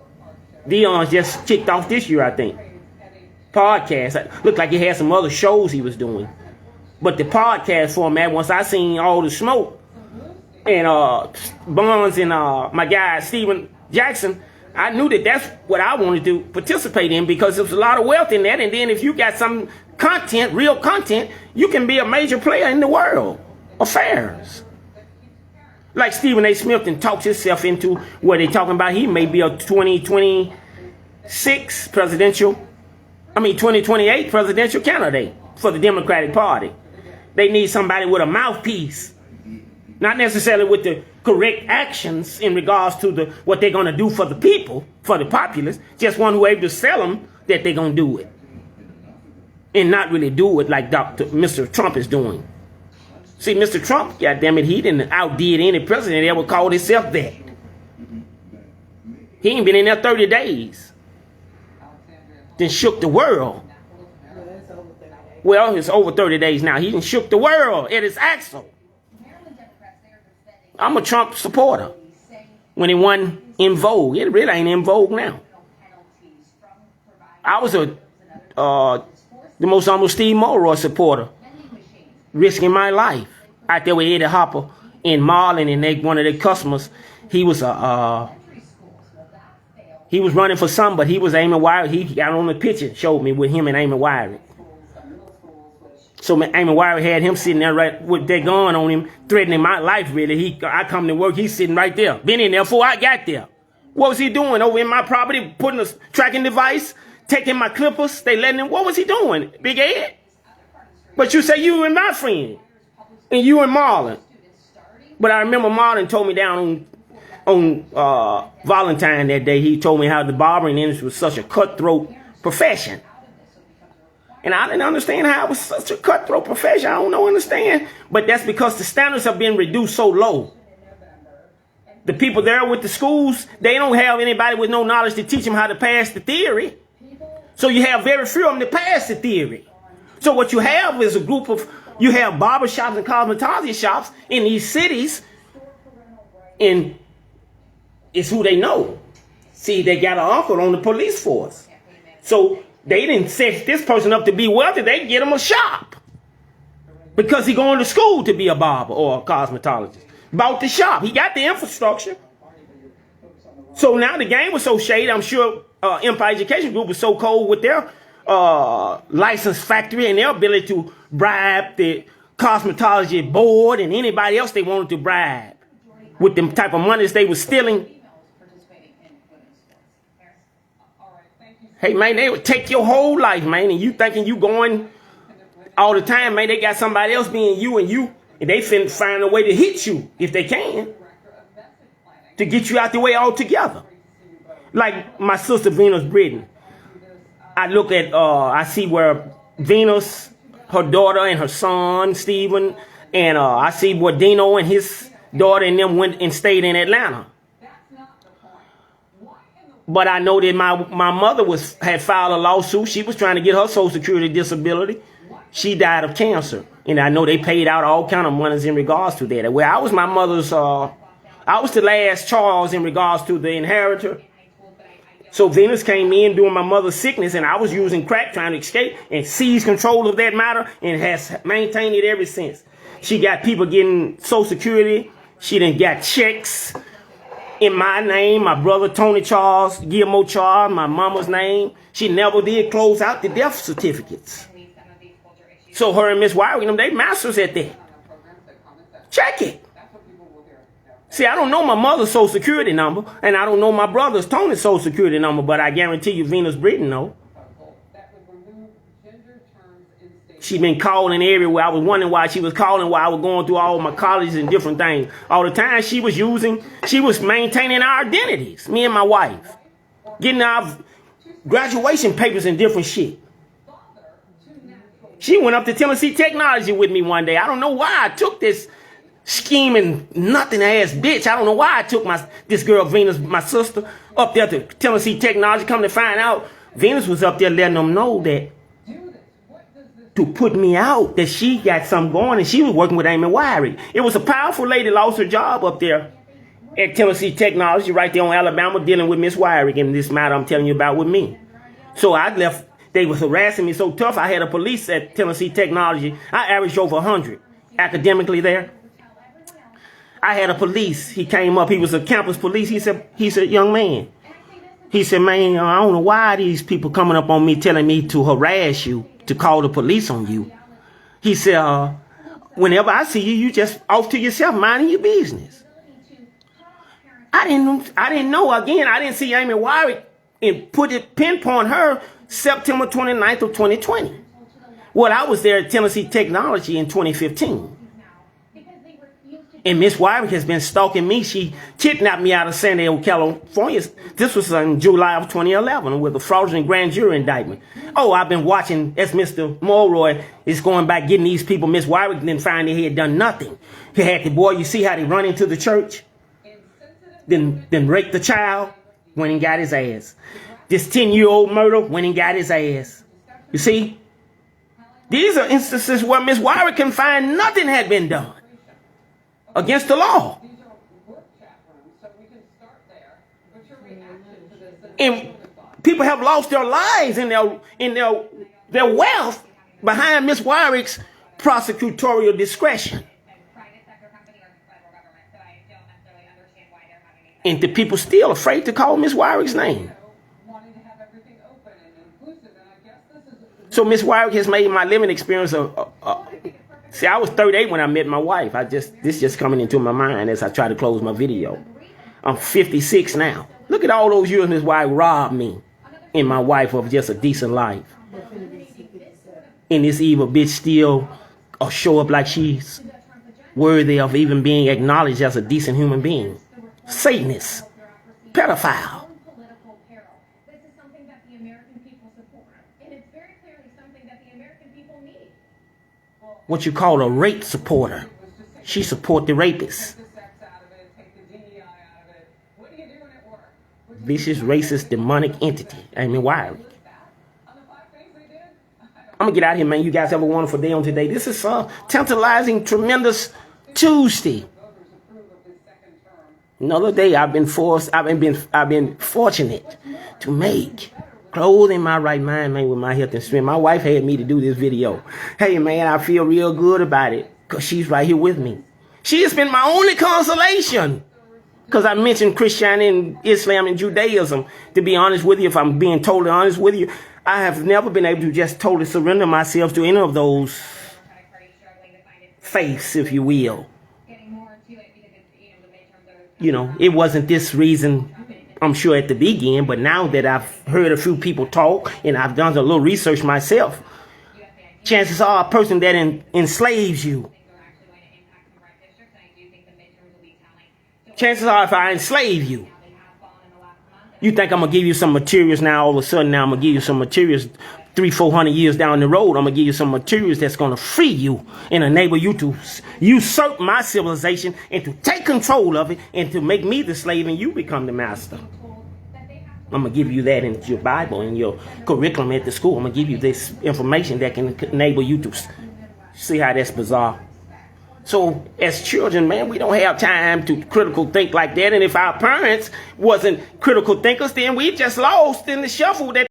Dion's just kicked off this year, I think. Podcasts. Looked like he had some other shows he was doing. But the podcast format, once I seen all the smoke, and Bonds and my guy Steven Jackson, I knew that that's what I wanted to participate in, because there's a lot of wealth in that. And then if you got some content, real content, you can be a major player in the world affairs. Like Stephen A. Smith talks himself into where they talking about he may be a 2028 presidential candidate for the Democratic Party. They need somebody with a mouthpiece. Not necessarily with the correct actions in regards to what they're going to do for the people, for the populace. Just one who able to sell them that they're going to do it. And not really do it like Mr. Trump is doing. See, Mr. Trump, goddammit, he didn't outdid any president that ever called himself that. He ain't been in there 30 days. Then shook the world. Well, it's over 30 days now. He done shook the world at his axle. I'm a Trump supporter. When it wasn't in vogue. It really ain't in vogue now. I was the most almost Steve Mulroy supporter. Risking my life. Out there with Eddie Hopper in Marlin, and one of their customers. He was he was running for some, but he was Amy Wyrick. He got on the picture, showed me with him and Amy Wyrick. So Amy Wyrick had him sitting there right with that gun on him, threatening my life, really. I come to work, he's sitting right there. Been in there before I got there. What was he doing over in my property, putting a tracking device, taking my clippers. They letting him. What was he doing, Big Ed? But you say you and my friend, and you and Marlon. But I remember Marlon told me down on Valentine that day. He told me how the barbering industry was such a cutthroat profession. And I didn't understand how it was such a cutthroat profession. I don't understand. But that's because the standards have been reduced so low. The people there with the schools, they don't have anybody with no knowledge to teach them how to pass the theory. So you have very few of them to pass the theory. So what you have is a group of, you have barbershops and cosmetology shops in these cities. And it's who they know. See, they got an uncle on the police force. So they didn't set this person up to be wealthy. They get him a shop. Because he going to school to be a barber or a cosmetologist. Bought the shop. He got the infrastructure. So now the game was so shady. I'm sure Empire Education Group was so cold with their licensed factory and their ability to bribe the cosmetology board and anybody else they wanted to bribe with the type of monies they were stealing. Hey, man, they would take your whole life, man, and you thinking you going all the time, man. They got somebody else being you, and they finna find a way to hit you if they can to get you out the way altogether. Like my sister Venus Britton. I look at, I see where Venus, her daughter and her son, Stephen, and I see where Dino and his daughter and them went and stayed in Atlanta. But I know that my mother had filed a lawsuit. She was trying to get her Social Security disability. She died of cancer. And I know they paid out all kind of monies in regards to that. Well, I was my mother's, I was the last Charles in regards to the inheritor. So Venus came in during my mother's sickness, and I was using crack trying to escape and seize control of that matter and has maintained it ever since. She got people getting Social Security. She done got checks in my name, my brother Tony Charles, Guillermo Charles, my mama's name. She never did close out the death certificates. So her and Miss Wyrick, they masters at that. Check it. See, I don't know my mother's Social Security number, and I don't know my brother's Tony's Social Security number, but I guarantee you Venus Britton know. She been calling everywhere. I was wondering why she was calling while I was going through all my colleges and different things. All the time she was maintaining our identities, me and my wife. Getting our graduation papers and different shit. She went up to Tennessee Technology with me one day. I don't know why I took this scheming, nothing ass bitch. I don't know why I took this girl Venus, my sister, up there to Tennessee Technology. Come to find out, Venus was up there letting them know that to put me out, that she got something going, and she was working with Amy Wyrick. It was a powerful lady, lost her job up there at Tennessee Technology right there on Alabama, dealing with Miss Wyrick in this matter I'm telling you about with me. So I left. They was harassing me so tough, I had a police at Tennessee Technology. I averaged over 100 academically there. I had a police. He came up. He was a campus police. He said, young man. He said, man, I don't know why these people coming up on me telling me to harass you, to call the police on you. He said, whenever I see you, you just off to yourself, minding your business. I didn't know. Again, I didn't see Amy Wyrick and pinpoint her September 29th of 2020. Well, I was there at Tennessee Technology in 2015. And Miss Wyrick has been stalking me. She kidnapped me out of San Diego, California. This was in July of 2011 with a fraudulent grand jury indictment. Oh, I've been watching as Mr. Mulroy is going back getting these people. Miss Wyrick didn't find that he had done nothing. He had the boy, you see how they run into the church? Then raped the child, went and got his ass. This 10-year-old murder, went and got his ass. You see? These are instances where Miss Wyrick can find nothing had been done against the law. And people have lost their lives in their wealth behind Miss Wyrick's prosecutorial discretion. And the people still afraid to call Miss Wyrick's name. So Miss Wyrick has made my living experience see, I was 38 when I met my wife. This just coming into my mind as I try to close my video. I'm 56 now. Look at all those years Miss Wyrick robbed me. and my wife of just a decent life. And this evil bitch still show up like she's worthy of even being acknowledged as a decent human being. Satanist, pedophile. What you call a rape supporter. She support the rapists. Vicious, racist, demonic entity. Amy Wiley. I'm going to get out of here, man. You guys have a wonderful day on today. This is tantalizing, tremendous Tuesday. Another day I've been fortunate to make. Clothed in my right mind, man, with my health and strength. My wife had me to do this video. Hey, man, I feel real good about it because she's right here with me. She has been my only consolation because I mentioned Christianity and Islam and Judaism. To be honest with you, if I'm being totally honest with you, I have never been able to just totally surrender myself to any of those faiths, if you will. You know, it wasn't this reason, I'm sure, at the beginning, but now that I've heard a few people talk and I've done a little research myself, chances are a person that enslaves you. Chances are if I enslave you, you think I'm going to give you some materials now, all of a sudden now I'm going to give you some materials 300-400 years down the road. I'm going to give you some materials that's going to free you and enable you to usurp my civilization and to take control of it and to make me the slave and you become the master. I'm going to give you that in your Bible, in your curriculum at the school. I'm going to give you this information that can enable you to see how that's bizarre. So as children, man, we don't have time to critical think like that. And if our parents wasn't critical thinkers, then we just lost in the shuffle that